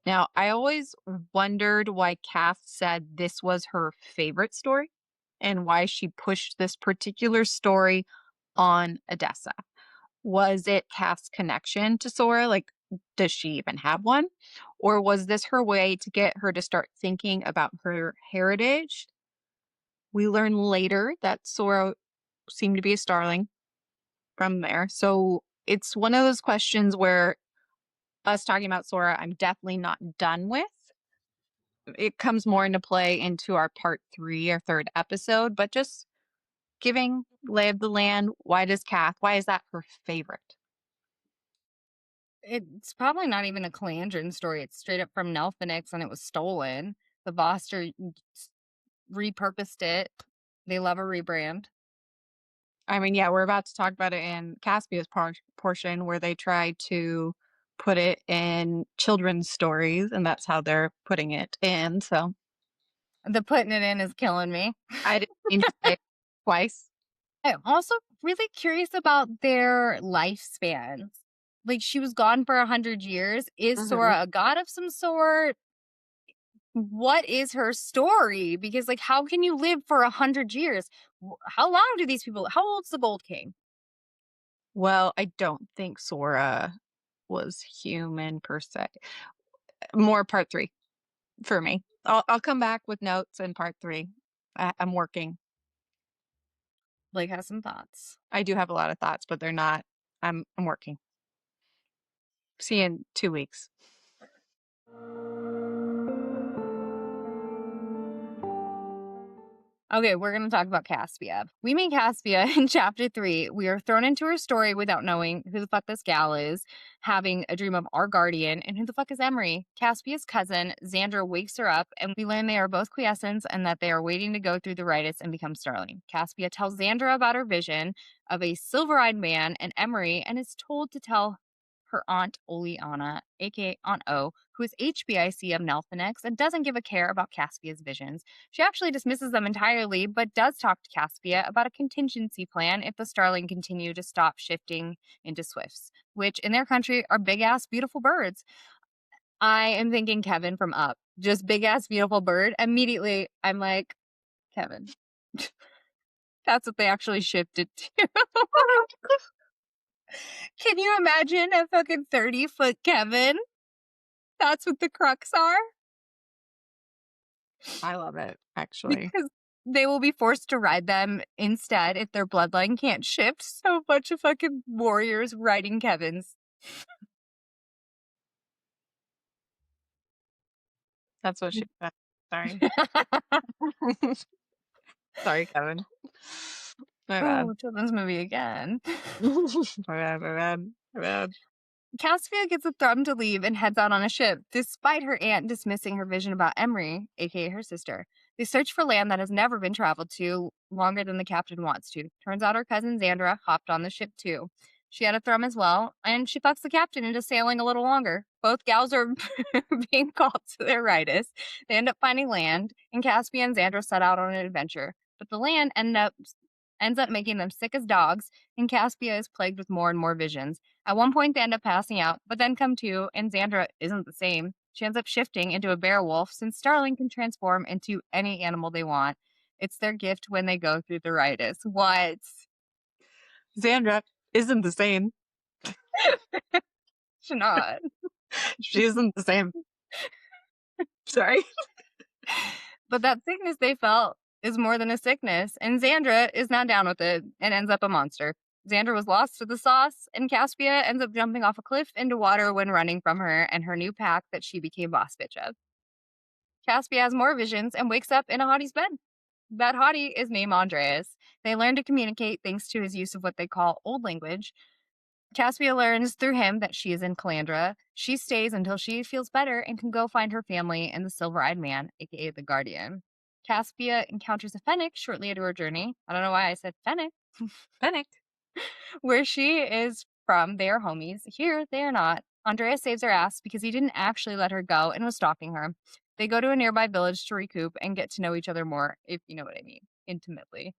Now, I always wondered why Kath said this was her favorite story and why she pushed this particular story on Odessa. Was it Kath's connection to Sora? Like, does she even have one? Or was this her way to get her to start thinking about her heritage? We learn later that Sora seemed to be a Starling from there. So it's one of those questions where us talking about Sora, I'm definitely not done with. it comes more into play into our part 3 or 3rd episode, but just giving lay of the land. Why is that her favorite? It's probably not even a Calandran story. It's straight up from Nelphenix and it was stolen. The Voster repurposed it. They love a rebrand. I mean, yeah, we're about to talk about it in Caspia's portion where they try to put it in children's stories, and that's how they're putting it in. So The putting it in is killing me. I didn't mean to say it twice. I'm also really curious about their lifespans. Like, she was gone for 100 years. Is Sora a god of some sort? What is her story? Because, like, how can you live for 100 years? How long do these people? How old's the Gold King? Well, I don't think Sora was human per se. More part 3 for me. I'll come back with notes in part 3. I'm working. Blake has some thoughts. I do have a lot of thoughts, but they're not. I'm working. See you in 2 weeks. Okay, we're going to talk about Caspia. We meet Caspia in chapter 3. We are thrown into her story without knowing who the fuck this gal is, having a dream of our guardian, and who the fuck is Emery? Caspia's cousin, Xandra, wakes her up, and we learn they are both quiescents and that they are waiting to go through the rites and become Starling. Caspia tells Xandra about her vision of a silver-eyed man and Emery, and is told to tell her aunt Oleana, aka Aunt O, who is HBIC of Nelphenix and doesn't give a care about Caspia's visions. She actually dismisses them entirely, but does talk to Caspia about a contingency plan if the Starling continue to stop shifting into swifts, which in their country are big ass beautiful birds. I am thinking Kevin from Up, just big ass beautiful bird. Immediately, I'm like, Kevin. That's what they actually shifted to. Can you imagine a fucking 30-foot Kevin? That's what the Crux are. I love it, actually. Because they will be forced to ride them instead if their bloodline can't shift. So a bunch of fucking warriors riding Kevins. That's what she said. Sorry. Sorry, Kevin. My bad. Oh, children's movie again. My bad. Caspia gets a thumb to leave and heads out on a ship, despite her aunt dismissing her vision about Emery, aka her sister. They search for land that has never been traveled to longer than the captain wants to. Turns out her cousin Xandra hopped on the ship too. She had a thrum as well, and she fucks the captain into sailing a little longer. Both gals are being called to their rightus. They end up finding land, and Caspia and Xandra set out on an adventure. But the land ends up making them sick as dogs, and Caspia is plagued with more and more visions. At one point, they end up passing out, but then come to, and Xandra isn't the same. She ends up shifting into a bear wolf since Starling can transform into any animal they want. It's their gift when they go through the ritus. What? Xandra isn't the same. She's not. She isn't the same. Sorry. But that sickness they felt is more than a sickness, and Xandra is not down with it and ends up a monster. Xandra was lost to the sauce, and Caspia ends up jumping off a cliff into water when running from her and her new pack that she became boss bitch of. Caspia has more visions and wakes up in a hottie's bed. That hottie is named Andreas. They learn to communicate thanks to his use of what they call old language. Caspia learns through him that she is in Calandra. She stays until she feels better and can go find her family and the silver-eyed man, aka the Guardian. Caspia encounters a Fennec shortly into her journey. I don't know why I said Fennec. Fennec. Where she is from, they are homies. Here, they are not. Andreas saves her ass because he didn't actually let her go and was stalking her. They go to a nearby village to recoup and get to know each other more, if you know what I mean, intimately.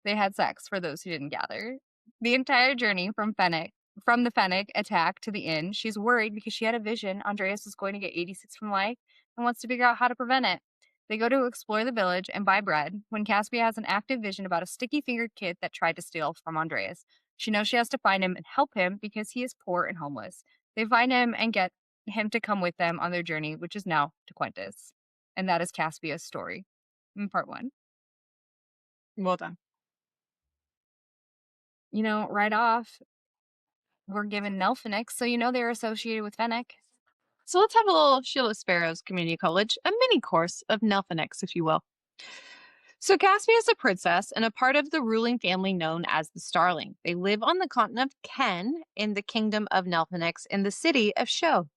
They had sex, for those who didn't gather. The entire journey from the Fennec attack to the inn, she's worried because she had a vision Andreas was going to get 86 from life and wants to figure out how to prevent it. They go to explore the village and buy bread when Caspia has an active vision about a sticky-fingered kid that tried to steal from Andreas. She knows she has to find him and help him because he is poor and homeless. They find him and get him to come with them on their journey, which is now to Quentis. And that is Caspia's story in part 1. Well done. You know, right off, we're given Nelphenix, so you know they're associated with Fennec. So let's have a little Shield of Sparrows Community College, a mini course of Nelphonics, if you will. So Caspia is a princess and a part of the ruling family known as the Starling. They live on the continent of Ken in the kingdom of Nelphonix in the city of Sho.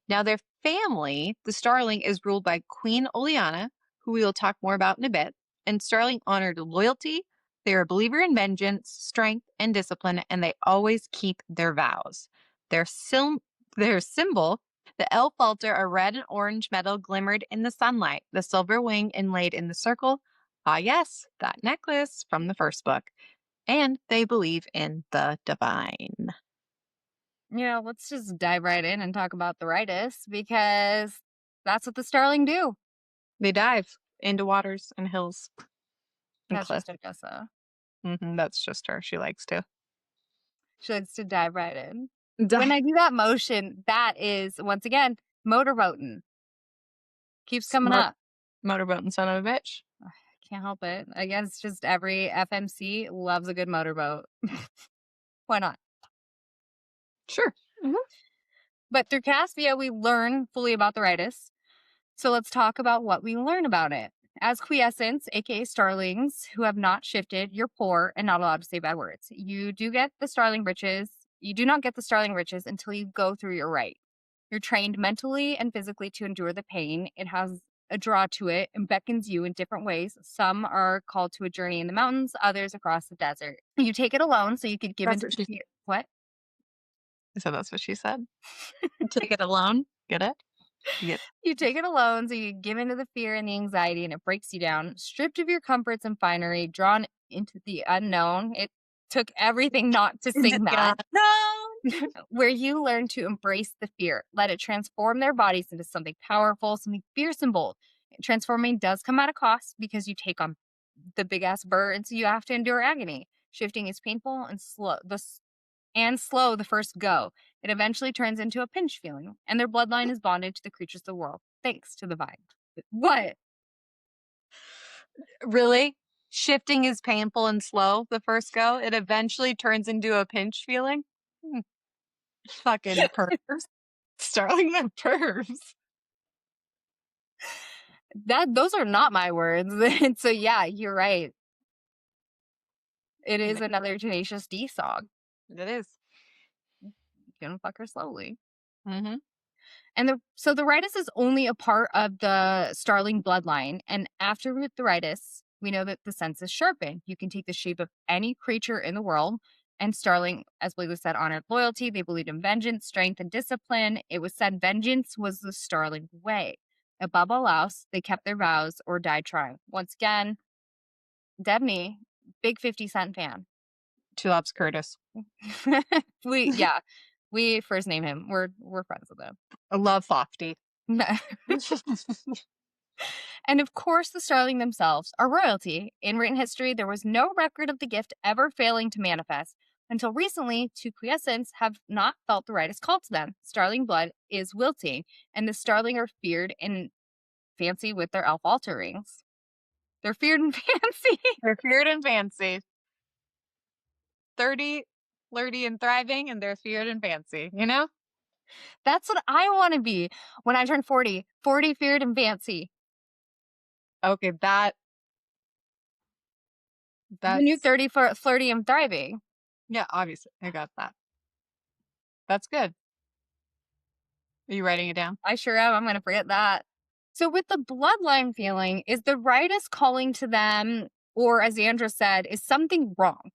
Now their family, the Starling, is ruled by Queen Oleana, who we will talk more about in a bit. And Starling honored loyalty. They're a believer in vengeance, strength, and discipline, and they always keep their vows. Their, their symbol, the elf altar, a red and orange metal glimmered in the sunlight, the silver wing inlaid in the circle. Ah, yes, that necklace from the first book. And they believe in the divine. Yeah, let's just dive right in and talk about the Rites because that's what the Starling do. They dive into waters and hills and That's cliffs. just Odessa. That's just her. She likes to. She likes to dive right in. Dive. When I do that motion, that is, once again, motorboating. Keeps coming up. Motorboat and son of a bitch. Can't help it. I guess just every FMC loves a good motorboat. Why not? Sure. But through Caspia, we learn fully about the Rites. So let's talk about what we learn about it. As quiescents, aka starlings, who have not shifted, you're poor and not allowed to say bad words. You do get the starling riches. You do not get the starling riches until you go through your rite. You're trained mentally and physically to endure the pain. It has a draw to it and beckons you in different ways. Some are called to a journey in the mountains, others across the desert. You take it alone so you could give That's into what she fear. What? So that's what she said. Take it alone. Get it? You take it alone, so you give into the fear and the anxiety, and it breaks you down. Stripped of your comforts and finery, drawn into the unknown. It took everything not to sing that. No. Where you learn to embrace the fear, let it transform their bodies into something powerful, something fierce and bold. Transforming does come at a cost because you take on the big ass burden, so you have to endure agony. Shifting is painful and slow. The first go. It eventually turns into a pinch feeling, and their bloodline is bonded to the creatures of the world, thanks to the vine. What? Really? Shifting is painful and slow the first go. It eventually turns into a pinch feeling. Fucking pervs. Starling the pervs. Those are not my words. So yeah, you're right. It is another Tenacious D song. It is. Gonna fuck her slowly. Mm-hmm. And so the Ritus is only a part of the Starling bloodline. And after the Ritus, we know that the sense is sharpened. You can take the shape of any creature in the world. And Starling, as Blake said, honored loyalty. They believed in vengeance, strength, and discipline. It was said vengeance was the Starling way. Above all else, they kept their vows or died trying. Once again, Devney, big 50 Cent fan. Two Loves Curtis. We first name him. We're friends with him. I love Fofty. And of course, the Starling themselves are royalty. In written history, there was no record of the gift ever failing to manifest. Until recently, two quiescents have not felt the Ritus called to them. Starling blood is wilting, and the Starling are feared and fancy with their elf altar rings. They're feared and fancy. They're feared and fancy. 30, flirty, and thriving, and they're feared and fancy, you know? That's what I want to be when I turn 40. 40, feared, and fancy. Okay, that's The new 30 for flirty and thriving. Yeah, obviously. I got that. That's good. Are you writing it down? I sure am. I'm going to forget that. So with the bloodline feeling, is the Ritus calling to them, or as Andra said, is something wrong?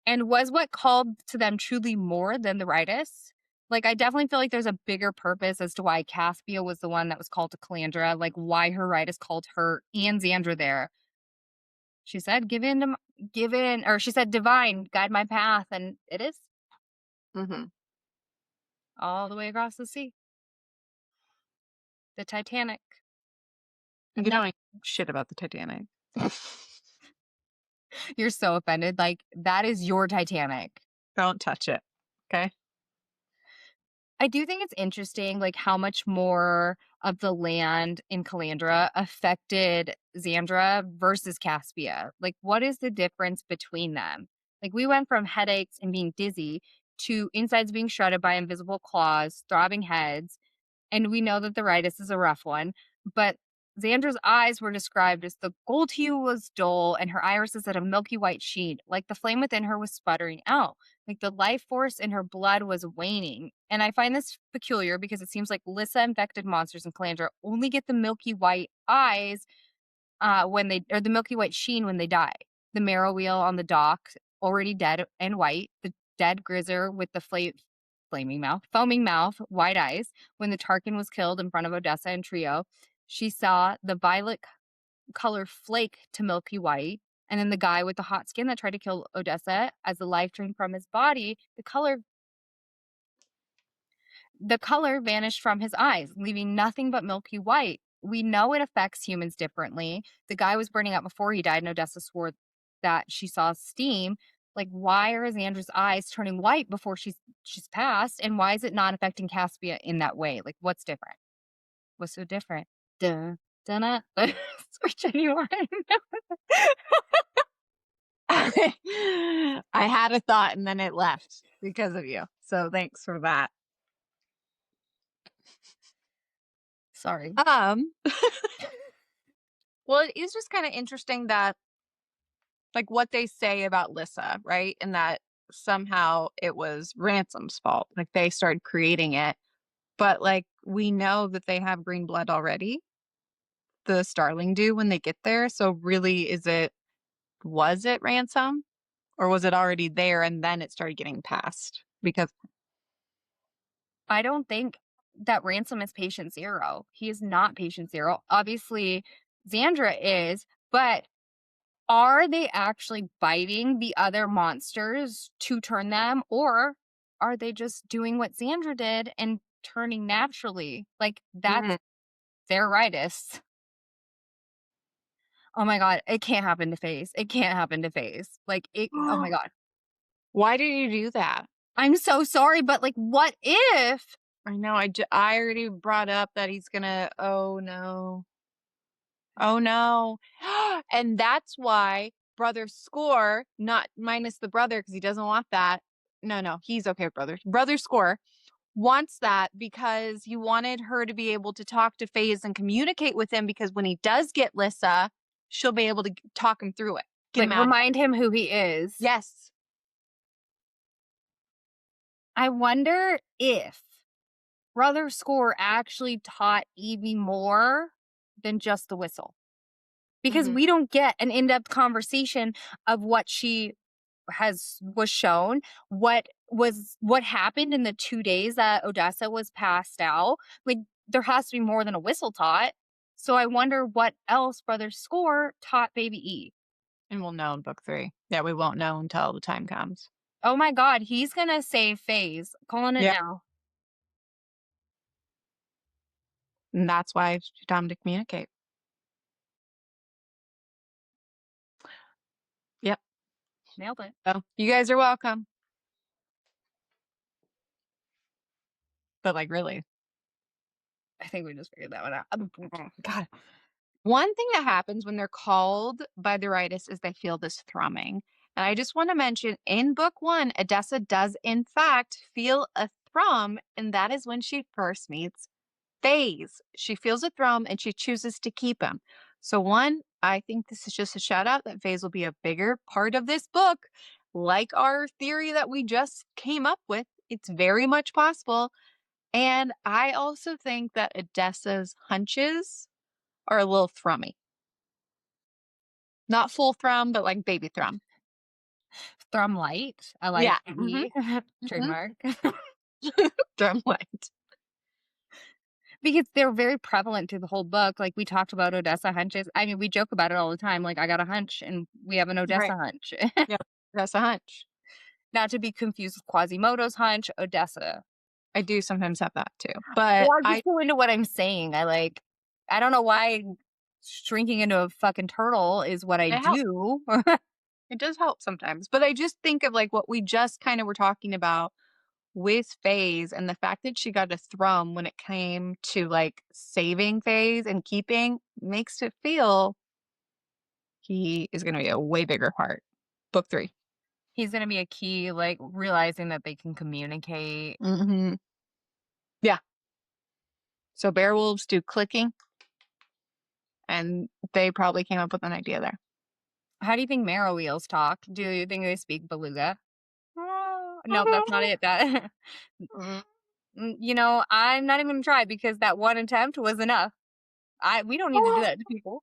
And was what called to them truly more than the Ritus? Like, I definitely feel like there's a bigger purpose as to why Caspia was the one that was called to Calandra, like why her Ritus called her and Xandra there. She said, she said, divine, guide my path. And it is. Mm-hmm. All the way across the sea. The Titanic. You don't know shit about the Titanic. You're so offended. Like, that is your Titanic. Don't touch it. Okay? I do think it's interesting, like, how much more of the land in Calandra affected Xandra versus Caspia. Like, what is the difference between them? Like, we went from headaches and being dizzy to insides being shredded by invisible claws, throbbing heads, And we know that the Rites is a rough one, but Xandra's eyes were described as the gold hue was dull and her irises had a milky white sheen, like the flame within her was sputtering out, like the life force in her blood was waning. And I find this peculiar because it seems like Lissa infected monsters in Calandra only get the milky white eyes when they, or the milky white sheen when they die. The marrow wheel on the dock, already dead and white, the dead Grizzer with the foaming mouth, wide eyes. When the Tarkin was killed in front of Odessa and Trio, she saw the violet color flake to milky white. And then the guy with the hot skin that tried to kill Odessa, as the life drained from his body, the color vanished from his eyes, leaving nothing but milky white. We know it affects humans differently. The guy was burning up before he died, and Odessa swore that she saw steam. Like, why are Xandra's eyes turning white before she's passed? And why is it not affecting Caspia in that way? Like, what's different? What's so different? Duh. Dunna. Switch anyone. I had a thought and then it left because of you. So thanks for that. Sorry. Well, it is just kind of interesting that, like, what they say about Lissa, right? And that somehow it was Ransom's fault. Like, they started creating it. But, like, we know that they have green blood already. The Starling do when they get there. So, really, was it Ransom? Or was it already there and then it started getting passed? Because, I don't think that Ransom is patient zero. He is not patient zero. Obviously, Xandra is, but are they actually biting the other monsters to turn them, or are they just doing what Xandra did and turning naturally? Like, that's their rightists. Oh my god, it can't happen to Faze. It can't happen to Faze. Like, oh my god. why did you do that? I'm so sorry, but like, what if? I know. I already brought up that he's gonna. Oh no. Oh no. And that's why Brother Score, not minus the brother, because he doesn't want that. No, he's okay with brother. Brother Score wants that because he wanted her to be able to talk to Faze and communicate with him, because when he does get Lissa, she'll be able to talk him through it. Get Like, him out. remind him who he is. Yes. I wonder if Brother Score actually taught Evie more than just the whistle. Because we don't get an in-depth conversation of what she was shown, what happened in the 2 days that Odessa was passed out. Like, there has to be more than a whistle taught. So I wonder what else Brother Score taught Baby E. And we'll know in book 3. Yeah, we won't know until the time comes. Oh my god, he's gonna save Faze. Calling it now. And that's why it's time to communicate. Yep. Nailed it. So you guys are welcome. But, like, really. I think we just figured that one out. God. One thing that happens when they're called by the Rites is they feel this thrumming. And I just want to mention, in book 1, Odessa does in fact feel a thrum, and that is when she first meets Faze. She feels a thrum and she chooses to keep him. So, one, I think this is just a shout out that Faze will be a bigger part of this book. Like our theory that we just came up with, it's very much possible. And I also think that Odessa's hunches are a little thrummy. Not full thrum, but like baby thrum. Thrum light. I like trademark. Thrum light. Because they're very prevalent through the whole book. Like, we talked about Odessa hunches. I mean, we joke about it all the time. Like, I got a hunch, and we have an Odessa hunch. Yeah, that's a hunch. Not to be confused with Quasimodo's hunch, Odessa. I do sometimes have that too. But well, I just go into what I'm saying. I don't know why shrinking into a fucking turtle is what I do. It does help sometimes. But I just think of like what we just kind of were talking about with Faze, and the fact that she got a thrum when it came to like saving Faze and keeping makes it feel he is going to be a way bigger part. Book 3. He's going to be a key, like, realizing that they can communicate. Yeah. So bear wolves do clicking, and they probably came up with an idea there. How do you think marrow wheels talk? Do you think they speak beluga? No, that's not it. That you know, I'm not even gonna try because that one attempt was enough. We don't need to do that to people.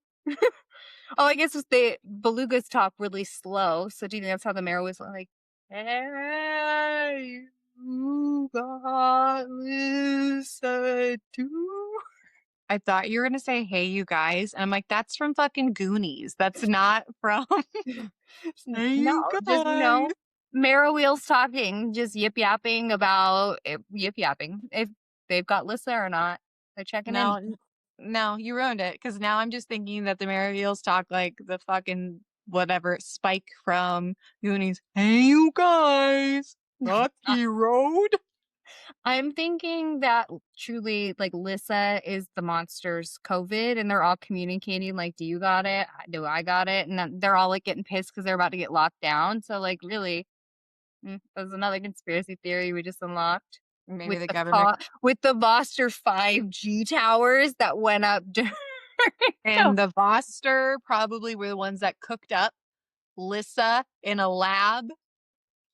Oh, I guess the belugas talk really slow. So do you think that's how the marrow is like? Hey, you got listen to. I thought you were gonna say, "Hey, you guys," and I'm like, "That's from fucking Goonies. That's not from." Hey, No, you just guys. marrow wheels talking, just yip yapping about yip yapping if they've got Lissa or not. They're checking in. No, you ruined it because now I'm just thinking that the Marieals talk like the fucking whatever Spike from Goonies. Hey, you guys, I- Rocky Road. I'm thinking that truly, like Lissa is the monster's COVID, and they're all communicating like, "Do you got it? Do I got it?" And then they're all like getting pissed because they're about to get locked down. So, like, really, there's another conspiracy theory we just unlocked Maybe with the the government with the Voster 5G towers that went up during. and the Voster probably were the ones that cooked up Lissa in a lab.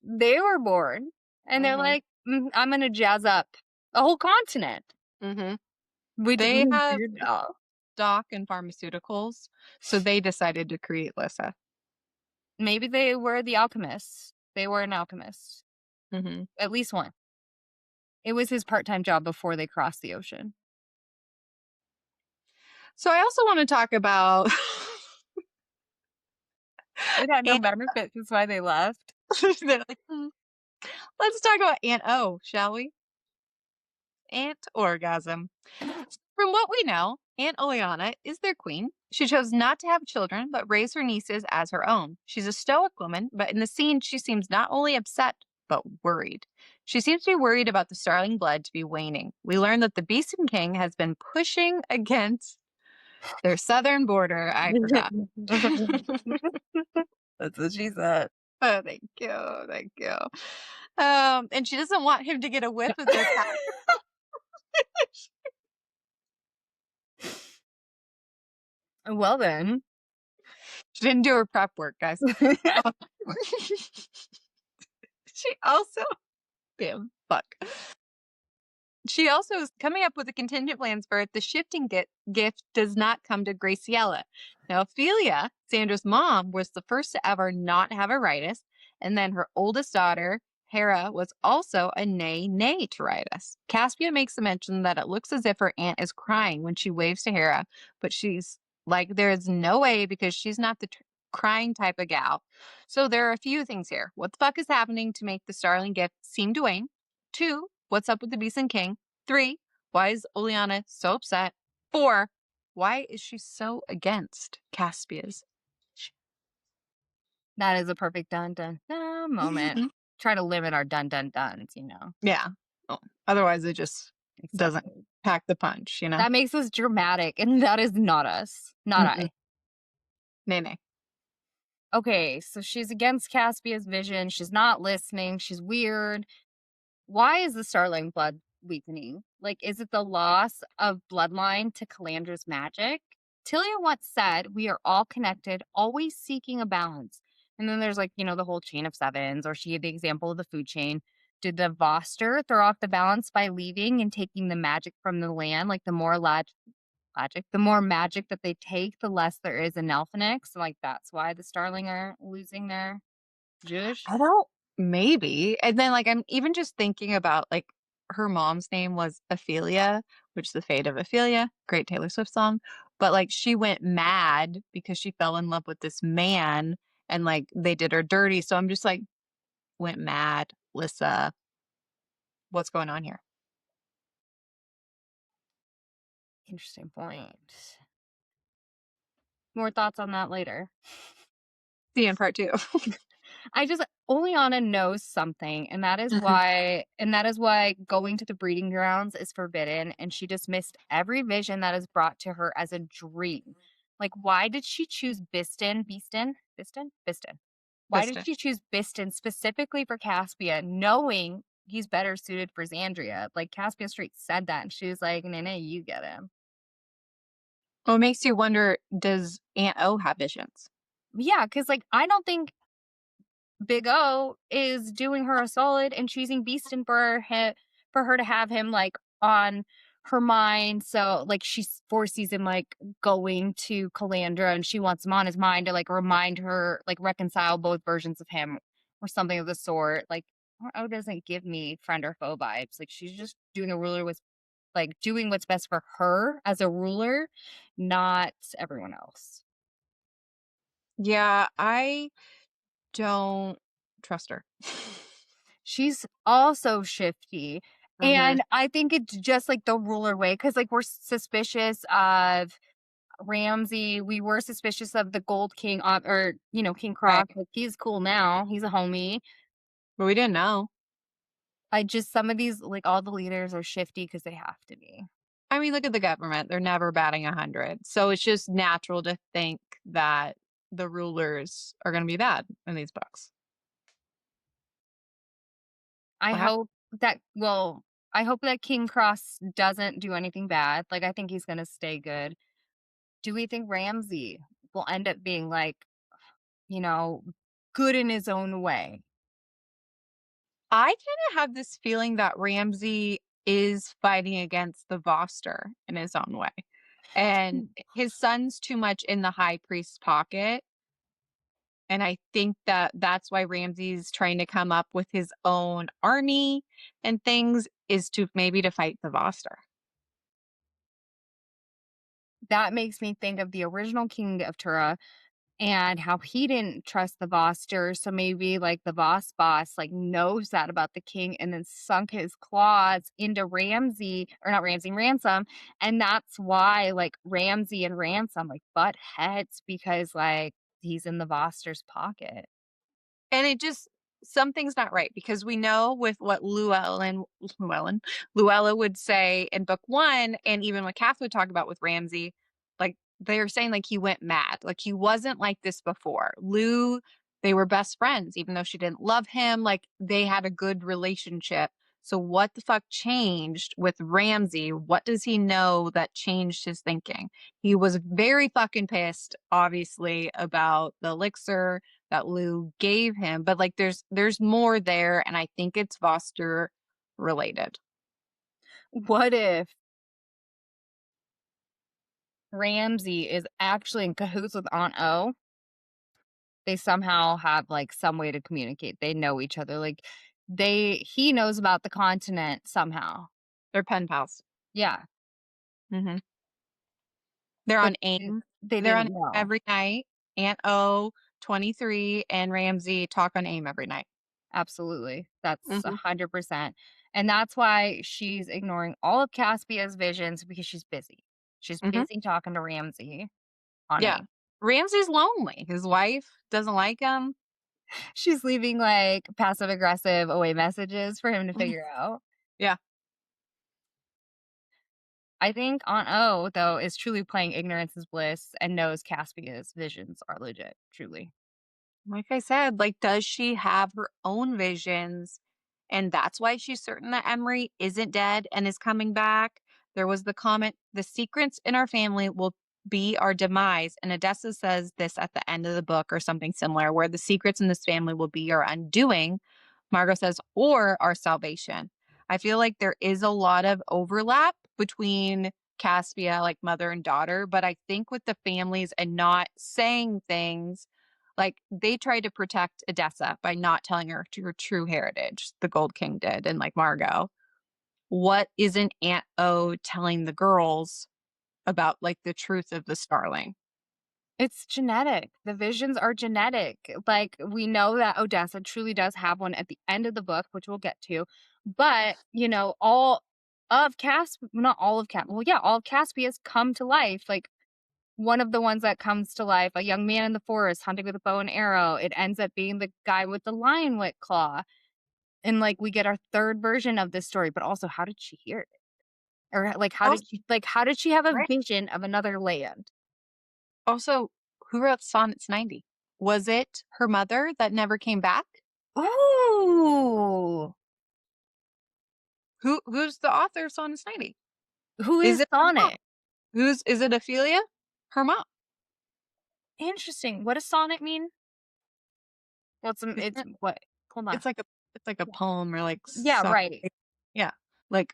They were born, and they're like, "I'm gonna jazz up a whole continent." Mm-hmm. We They have figured it out. stock in pharmaceuticals, so they decided to create Lissa. Maybe they were the alchemists. They were an alchemist, Mm-hmm. at least one. It was his part-time job before they crossed the ocean. So I also want to talk about It had no Aunt. benefit. That's why they left. They're like, let's talk about Aunt O, shall we? Aunt Orgasm. From what we know, Aunt Oleana is their queen. She chose not to have children, but raise her nieces as her own. She's a stoic woman, but in the scene, she seems not only upset, but worried. She seems to be worried about the Starling blood to be waning. We learn that the Beeson King has been pushing against their southern border. I forgot. That's what she said. Oh, thank you. Thank you. And she doesn't want him to get a whiff of their power. Well then. She didn't do her prep work, guys. Um, she also, damn, fuck. She also is coming up with a contingent plans for if the shifting gift does not come to Graciela. Now, Ophelia, Sandra's mom, was the first to ever not have a ritus, and then her oldest daughter, Hera, was also a nay to ritus. Caspia makes the mention that it looks as if her aunt is crying when she waves to Hera, but she's like, there is no way because she's not the crying type of gal. So there are a few things here. What the fuck is happening to make the Starling gift seem to wane? 2, what's up with the Beeson King? 3, why is Oleana so upset? 4, why is she so against Caspia's? That is a perfect dun dun dun moment. Try to limit our dun dun duns, you know. Yeah. Oh, otherwise, it just doesn't Exactly. pack the punch, you know? That makes us dramatic, and that is not us. Not I. Nay. Okay, so she's against Caspia's vision. She's not listening. She's weird. Why is the Starling blood weakening? Like, is it the loss of bloodline to Calandra's magic? Tilia once said, "We are all connected, always seeking a balance." And then there's like, you know, the whole chain of sevens, or she gave the example of the food chain. Did the Voster throw off the balance by leaving and taking the magic from the land? Like, the more the more magic that they take, the less there is in Nelphenix. So, like, that's why the Starling are losing their Jewish. I don't, maybe. And then, like, I'm even just thinking about, like, her mom's name was Ophelia, which is the fate of Ophelia, great Taylor Swift song. But, like, she went mad because she fell in love with this man and, like, they did her dirty. So I'm just like, went mad, Lissa. What's going on here? Interesting point. More thoughts on that later. See in part 2. Oleana knows something, and that is why going to the breeding grounds is forbidden, and she dismissed every vision that is brought to her as a dream. Like, why did she choose Biston? Why did Kristen. she choose Biston specifically for Caspia, knowing, he's better suited for Xandria. Like, Caspia straight said that, and she was like, "Nene, you get him." Well, it makes you wonder, does Aunt O have visions? Yeah, because like I don't think Big O is doing her a solid and choosing Beaston for her to have him like on her mind. So like she foresees him like going to Calandra and she wants him on his mind to like remind her, like reconcile both versions of him or something of the sort. Like O doesn't give me friend or foe vibes. Like she's just doing a ruler with like doing what's best for her as a ruler, not everyone else. Yeah, I don't trust her. She's also shifty. Mhm. And I think it's just like the ruler way because like we're suspicious of Ramsay. We were suspicious of the Gold King or King Right. Crux. Like he's cool now. He's a homie. But we didn't know. I just some of these like all the leaders are shifty because they have to be. I mean, look at the government. They're never batting 100. So it's just natural to think that the rulers are going to be bad in these books. I What happened? hope that well, I hope that King Cross doesn't do anything bad. Like I think he's gonna stay good. Do we think Ramsay will end up being like, you know, good in his own way? I kind of have this feeling that Ramsay is fighting against the Voster in his own way. And his son's too much in the high priest's pocket. And I think that that's why Ramsay's trying to come up with his own army and things is to maybe to fight the Voster. That makes me think of the original King of Tura and how he didn't trust the Voster. So maybe like the boss like knows that about the king and then sunk his claws into Ramsay or not Ramsay, Ransom. And that's why like Ramsay and Ransom like butt heads because like he's in the Voster's pocket. And it just something's not right because we know with what Luella would say in book one, and even what Kath would talk about with Ramsay, like they're saying like he went mad. Like he wasn't like this before. They were best friends, even though she didn't love him. Like they had a good relationship. So what the fuck changed with Ramsay? What does he know that changed his thinking? He was very fucking pissed, obviously, about the elixir that Lou gave him, but like there's more there, and I think it's Voster related. What if Ramsay is actually in cahoots with Aunt O? They somehow have like some way to communicate. They know each other. Like he knows about the continent somehow. They're pen pals. Yeah. Hmm. They're But on AIM. they They're on didn't AIM know. every night. Aunt O, 23, and Ramsay talk on AIM every night. Absolutely. That's Hmm. 100%. And that's why she's ignoring all of Caspia's visions because she's busy. She's Hmm. busy talking to Ramsay on Yeah. AIM. Ramsay's lonely. His wife doesn't like him. She's leaving like passive aggressive away messages for him to figure out. Yeah. I think Aunt O, though, is truly playing ignorance is bliss and knows Caspia's visions are legit, truly. Like I said, like, does she have her own visions? And that's why she's certain that Emery isn't dead and is coming back. There was the comment, the secrets in our family will be our demise. And Odessa says this at the end of the book or something similar, where the secrets in this family will be our undoing. Margot says, or our salvation. I feel like there is a lot of overlap between Caspia, like mother and daughter, but I think with the families and not saying things like they tried to protect Odessa by not telling her her true heritage. The Gold King did, and like Margot. What isn't Aunt O telling the girls about like the truth of the Starling? It's genetic. The visions are genetic. Like, we know that Odessa truly does have one at the end of the book, which we'll get to. But, all of not all of well, yeah, all of Caspia's come to life. Like, one of the ones that comes to life, a young man in the forest hunting with a bow and arrow. It ends up being the guy with the lion wit claw. And like we get our third version of this story, but also how did she hear it? Or Also, how did she have a right. vision of another land? Also, who wrote Sonnets 90? Was it her mother that never came back? Oh. Who's the author of Sonnets 90? Who Is is it her mom? Sonnet? Is it Ophelia? Her mom. Interesting. What does sonnet mean? Well, Isn't it's it? what? Hold on. It's like a poem or like Yeah, song. right. Yeah. Like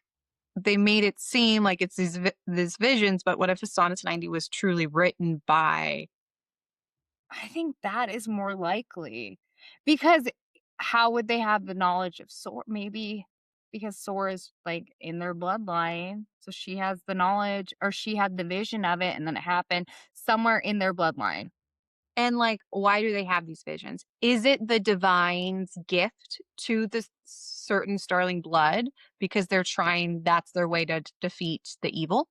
they made it seem like it's these visions, but what if a Sonnets 90 was truly written by. I think that is more likely because how would they have the knowledge of Sor? Maybe because Sor is like in their bloodline. So she has the knowledge or she had the vision of it and then it happened somewhere in their bloodline. And like, why do they have these visions? Is it the divine's gift to the certain Starling blood because they're trying, that's their way to defeat the evil?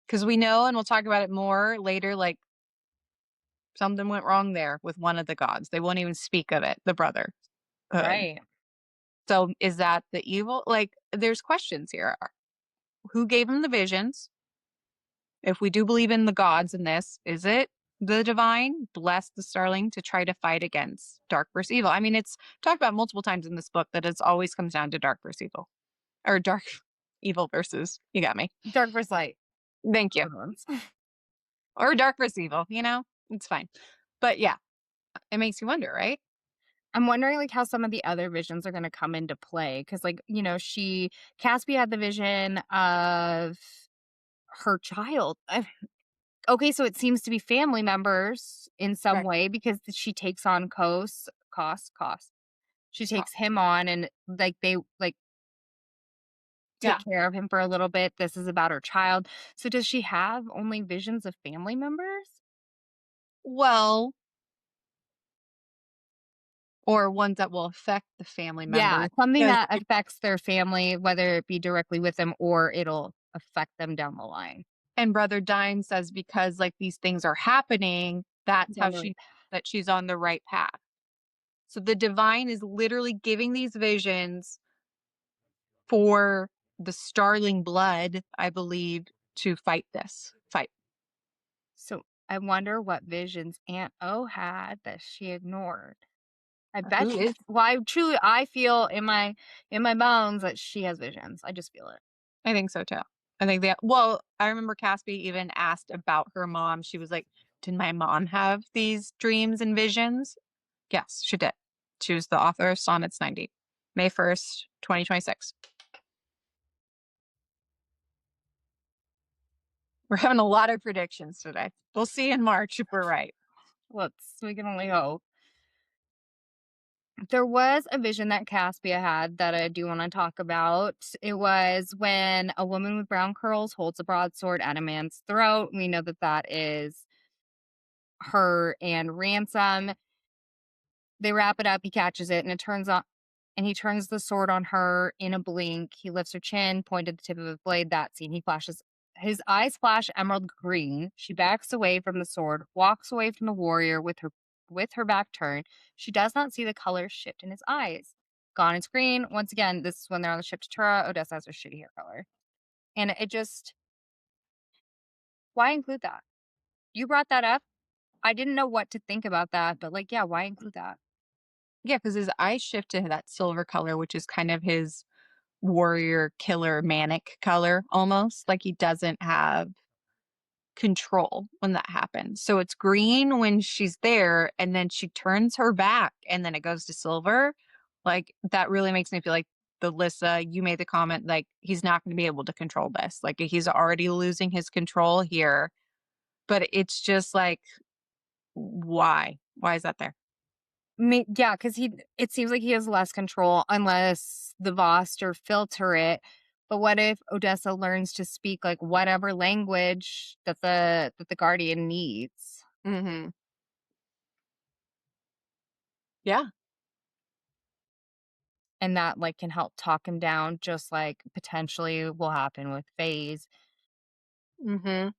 Because we know, and we'll talk about it more later, like something went wrong there with one of the gods. They won't even speak of it, the brother. Right. So is that the evil? Like, there's questions here. Who gave him the visions? If we do believe in the gods in this, is it the divine blessed the Starling to try to fight against dark versus evil? I mean, it's talked about multiple times in this book that it always comes down to dark versus evil. Or dark evil versus, you got me. Dark versus light. Thank you. Good ones. Or dark versus evil, it's fine. But yeah, it makes you wonder, right? I'm wondering like how some of the other visions are going to come into play because like Caspia had the vision of her child. Okay, so it seems to be family members in some Right. way because she takes on Cost. She takes him on and like they like Yeah. take care of him for a little bit. This is about her child. So does she have only visions of family members? Well, or ones that will affect the family Yeah, members. something Because that affects their family, whether it be directly with them or it'll affect them down the line. and Brother Dine says because like these things are happening, that's Down how the she right knows that she's on the right path. So the divine is literally giving these visions for the Starling blood, I believe, to fight this fight. So I wonder what visions Aunt O had that she ignored. I bet Who she is? well, I feel in my bones that she has visions. I just feel it. I think so too. I think that. Well, I remember Caspia even asked about her mom. She was like, "Did my mom have these dreams and visions?" Yes, she did. She was the author of Sonnets 90, May 1st, 2026. We're having a lot of predictions today. We'll see in March if we're right. We can only hope. There was a vision that Caspia had that I do want to talk about. It was when a woman with brown curls holds a broadsword at a man's throat. We know that that is her and Ransom. They wrap it up, he catches it, and he turns the sword on her in a blink. He lifts her chin, pointed the tip of his blade. That scene, his eyes flash emerald green. She backs away from the sword, walks away from the warrior with her back turned. She does not see the color shift in his eyes. Gone is green. Once again, this is when they're on the ship to Tura. Odessa has her shitty hair color. And it just, why include that? You brought that up. I didn't know what to think about that, but like, yeah, why include that? Yeah, because his eyes shift to that silver color, which is kind of his warrior killer manic color almost. Like he doesn't have control when that happens. So it's green when she's there, and then she turns her back, and then it goes to silver. Like that really makes me feel like the Lissa, you made the comment, like he's not going to be able to control this. Like he's already losing his control here. But it's just like, why? Why is that there? Yeah, because it seems like he has less control unless the Voster filter it. But what if Odessa learns to speak like whatever language that the Guardian needs? Mm-hmm. Yeah. And that like can help talk him down, just like potentially will happen with Faze. Mm-hmm.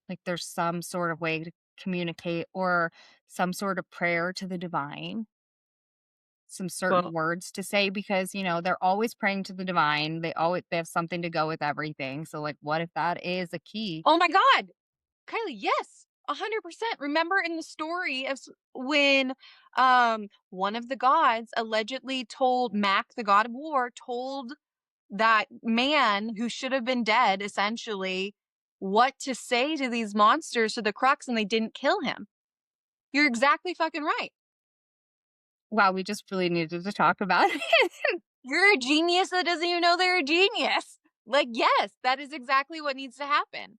Like there's some sort of way to communicate or some sort of prayer to the divine. Some certain Well, words to say because they're always praying to the divine. They have something to go with everything. So like what if that is a key? oh my God, Kylie, yes. 100%. Remember in the story of when one of the gods allegedly told Mac, the god of war, told that man who should have been dead, essentially, what to say to these monsters, to the Crux, and they didn't kill him. You're exactly fucking right. Wow, we just really needed to talk about it. You're a genius that doesn't even know they're a genius. Like, yes, that is exactly what needs to happen.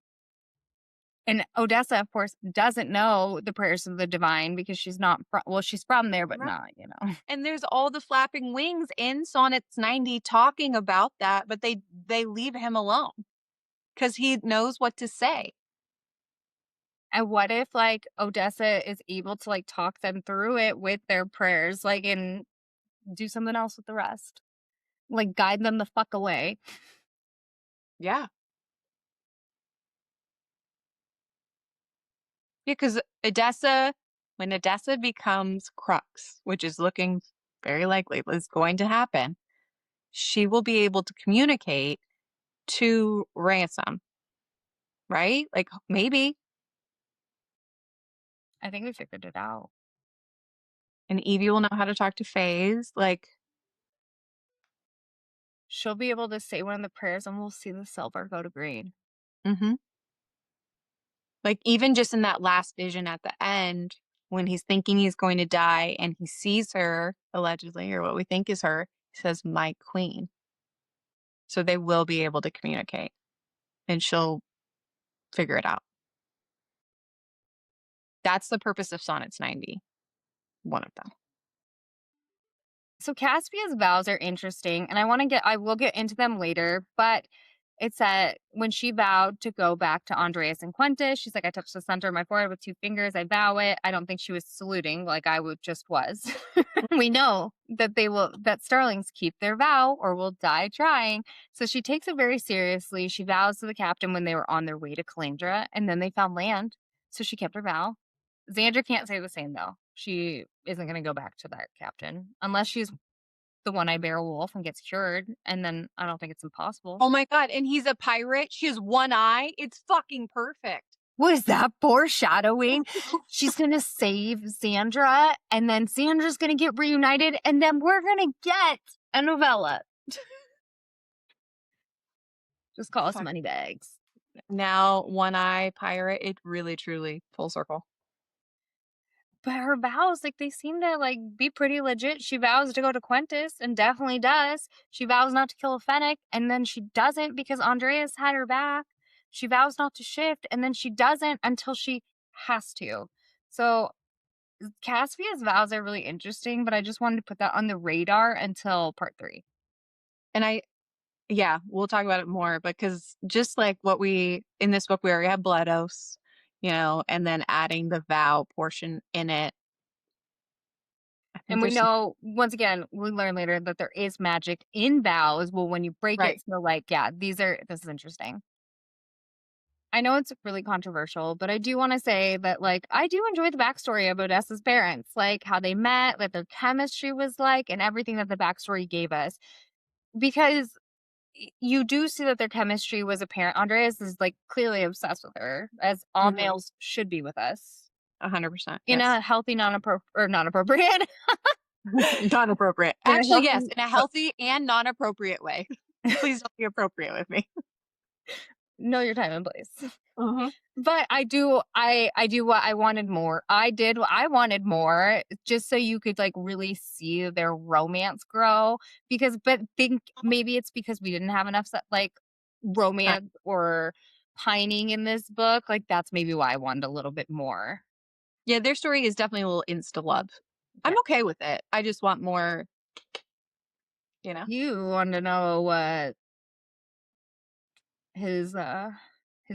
And Odessa, of course, doesn't know the prayers of the divine because she's not she's from there, but Right. not, you know. And there's all the flapping wings in Sonnets 90 talking about that, but they leave him alone because he knows what to say. And what if like Odessa is able to like talk them through it with their prayers, like, and do something else with the rest? Like guide them the fuck away. Yeah. Because when Odessa becomes Crux, which is looking very likely is going to happen, she will be able to communicate to Ransom, right? Like, maybe. I think we figured it out. And Evie will know how to talk to Faze. Like, She'll be able to say one of the prayers and we'll see the silver go to green. mm-hmm. Like, even just in that last vision at the end, when he's thinking he's going to die and he sees her, allegedly, or what we think is her, he says, "My queen." So they will be able to communicate and she'll figure it out. That's the purpose of Sonnets 90. One of them. So Caspia's vows are interesting, and I will get into them later, but it's that when she vowed to go back to Andreas and Quentis, she's like, I touched the center of my forehead with 2 fingers, I vow it. I don't think she was saluting like I would just was. We know that Starlings keep their vow or will die trying. So she takes it very seriously. She vows to the captain when they were on their way to Calandra, and then they found land. So she kept her vow. Xandra can't say the same though. She isn't going to go back to that captain unless she's the one-eyed bear wolf and gets cured, and then I don't think it's impossible. Oh my god, and he's a pirate. She has one eye. It's fucking perfect. What is that foreshadowing? She's going to save Xandra, and then Xandra's going to get reunited, and then we're going to get a novella. Just call us Moneybags. Now, one eye pirate, it really, truly full circle. But her vows, like, they seem to, like, be pretty legit. She vows to go to Quentis, and definitely does. She vows not to kill a Fennec, and then she doesn't because Andreas had her back. She vows not to shift, and then she doesn't until she has to. So Caspia's vows are really interesting, but I just wanted to put that on the radar until part 3. And yeah, we'll talk about it more, because just like in this book, we already have blood oaths, and then adding the vow portion in it. And we know, once again, we learn later that there is magic in vows. Well, when you break it, so like, yeah, this is interesting. I know it's really controversial, but I do want to say that, like, I do enjoy the backstory of Odessa's parents, like how they met, what their chemistry was like, and everything that the backstory gave us. Because you do see that their chemistry was apparent. Andreas is, like, clearly obsessed with her, as all males should be with us. 100%. In a healthy, non-appropriate. Non-appropriate. Actually, yes, in a healthy and non-appropriate way. Please don't be appropriate with me. Know your time and place. But I do what I wanted more. I did what I wanted more, just so you could, like, really see their romance grow. But maybe it's because we didn't have enough like romance or pining in this book. Like, that's maybe why I wanted a little bit more. Yeah, their story is definitely a little insta-love. Yeah. I'm okay with it. I just want more, You want to know what his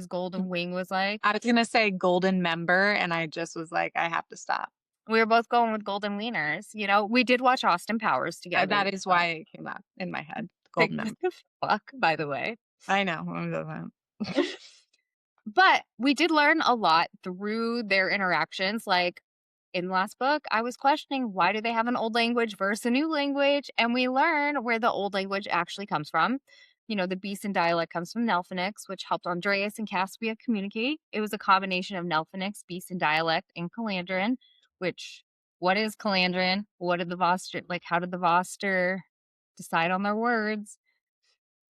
golden wing was like? I was going to say golden member, and I just was like, I have to stop. We were both going with golden wieners. We did watch Austin Powers together. That is why it came up in my head. Golden member. Fuck, by the way. I know. But we did learn a lot through their interactions. Like, in the last book, I was questioning, why do they have an old language versus a new language? And we learn where the old language actually comes from. The Beeson dialect comes from Nelphonix, which helped Andreas and Caspia communicate. It was a combination of Nelphonix, Beeson dialect, and Calandrian, which, what is Calandrian? What did the Voster, how did the Voster decide on their words?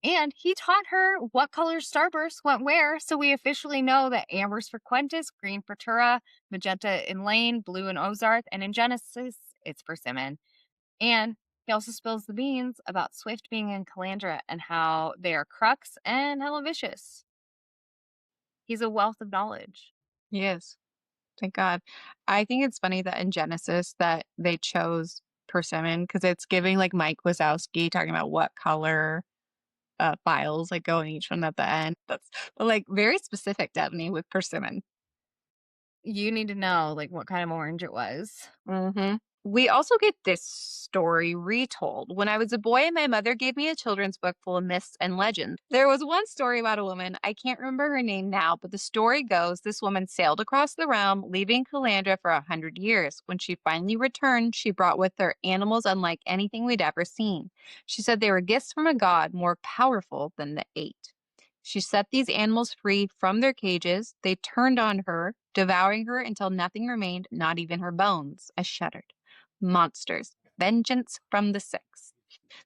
And he taught her what color starbursts went where, so we officially know that amber's for Quentis, green for Tura, magenta in Lane, blue in Ozarth, and in Genesis, it's Persimmon. And he also spills the beans about Swift being in Calandra and how they are Crux and hella vicious. He's a wealth of knowledge. He is. Thank God. I think it's funny that in Genesis that they chose persimmon because it's giving like Mike Wazowski talking about what color files like go in each one at the end. That's like very specific, Devney, with persimmon. You need to know what kind of orange it was. Mm-hmm. We also get this story retold. When I was a boy, my mother gave me a children's book full of myths and legends. There was one story about a woman, I can't remember her name now, but the story goes this woman sailed across the realm, leaving Calandra for 100 years. When she finally returned, she brought with her animals unlike anything we'd ever seen. She said they were gifts from a god more powerful than the eight. She set these animals free from their cages. They turned on her, devouring her until nothing remained, not even her bones. I shuddered. Monsters. Vengeance from the Six.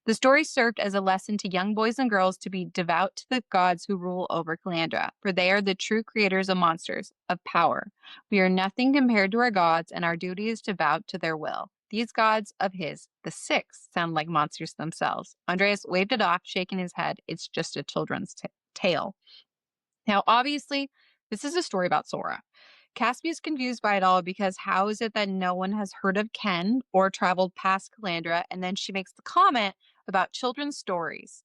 The story served as a lesson to young boys and girls to be devout to the gods who rule over Calandra, for they are the true creators of monsters, of power. We are nothing compared to our gods, and our duty is to bow to their will. These gods of his, the Six, sound like monsters themselves. Andreas waved it off, shaking his head. It's just a children's tale. Now, obviously, this is a story about Sora. Caspia is confused by it all because how is it that no one has heard of Ken or traveled past Calandra? And then she makes the comment about children's stories.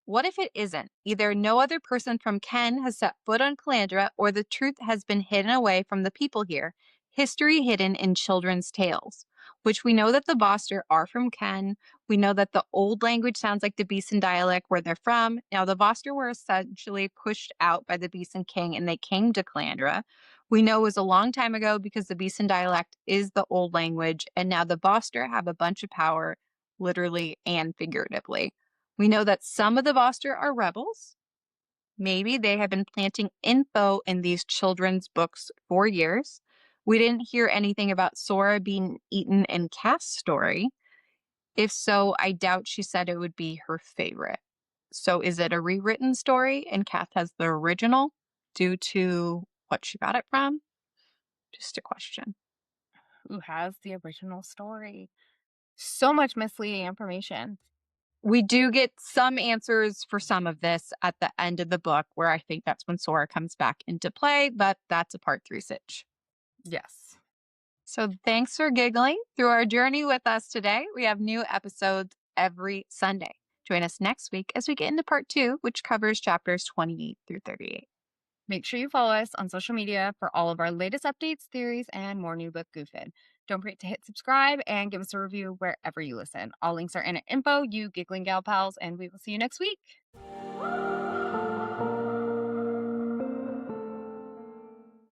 What if it isn't? Either no other person from Ken has set foot on Calandra, or the truth has been hidden away from the people here. History hidden in children's tales, which we know that the Voster are from Ken. We know that the old language sounds like the Beeson dialect where they're from. Now, the Voster were essentially pushed out by the Beeson king and they came to Calandra. We know it was a long time ago because the Beeson dialect is the old language, and now the Voster have a bunch of power, literally and figuratively. We know that some of the Voster are rebels. Maybe they have been planting info in these children's books for years. We didn't hear anything about Sora being eaten in Cass' story. If so, I doubt she said it would be her favorite. So is it a rewritten story and Kath has the original due to what she got it from? Just a question. Who has the original story? So much misleading information. We do get some answers for some of this at the end of the book, where I think that's when Sora comes back into play, but that's a part 3 sitch. Yes. So thanks for giggling through our journey with us today. We have new episodes every Sunday. Join us next week as we get into part 2, which covers chapters 28 through 38. Make sure you follow us on social media for all of our latest updates, theories, and more new book goofing. Don't forget to hit subscribe and give us a review wherever you listen. All links are in our info, you giggling gal pals, and we will see you next week.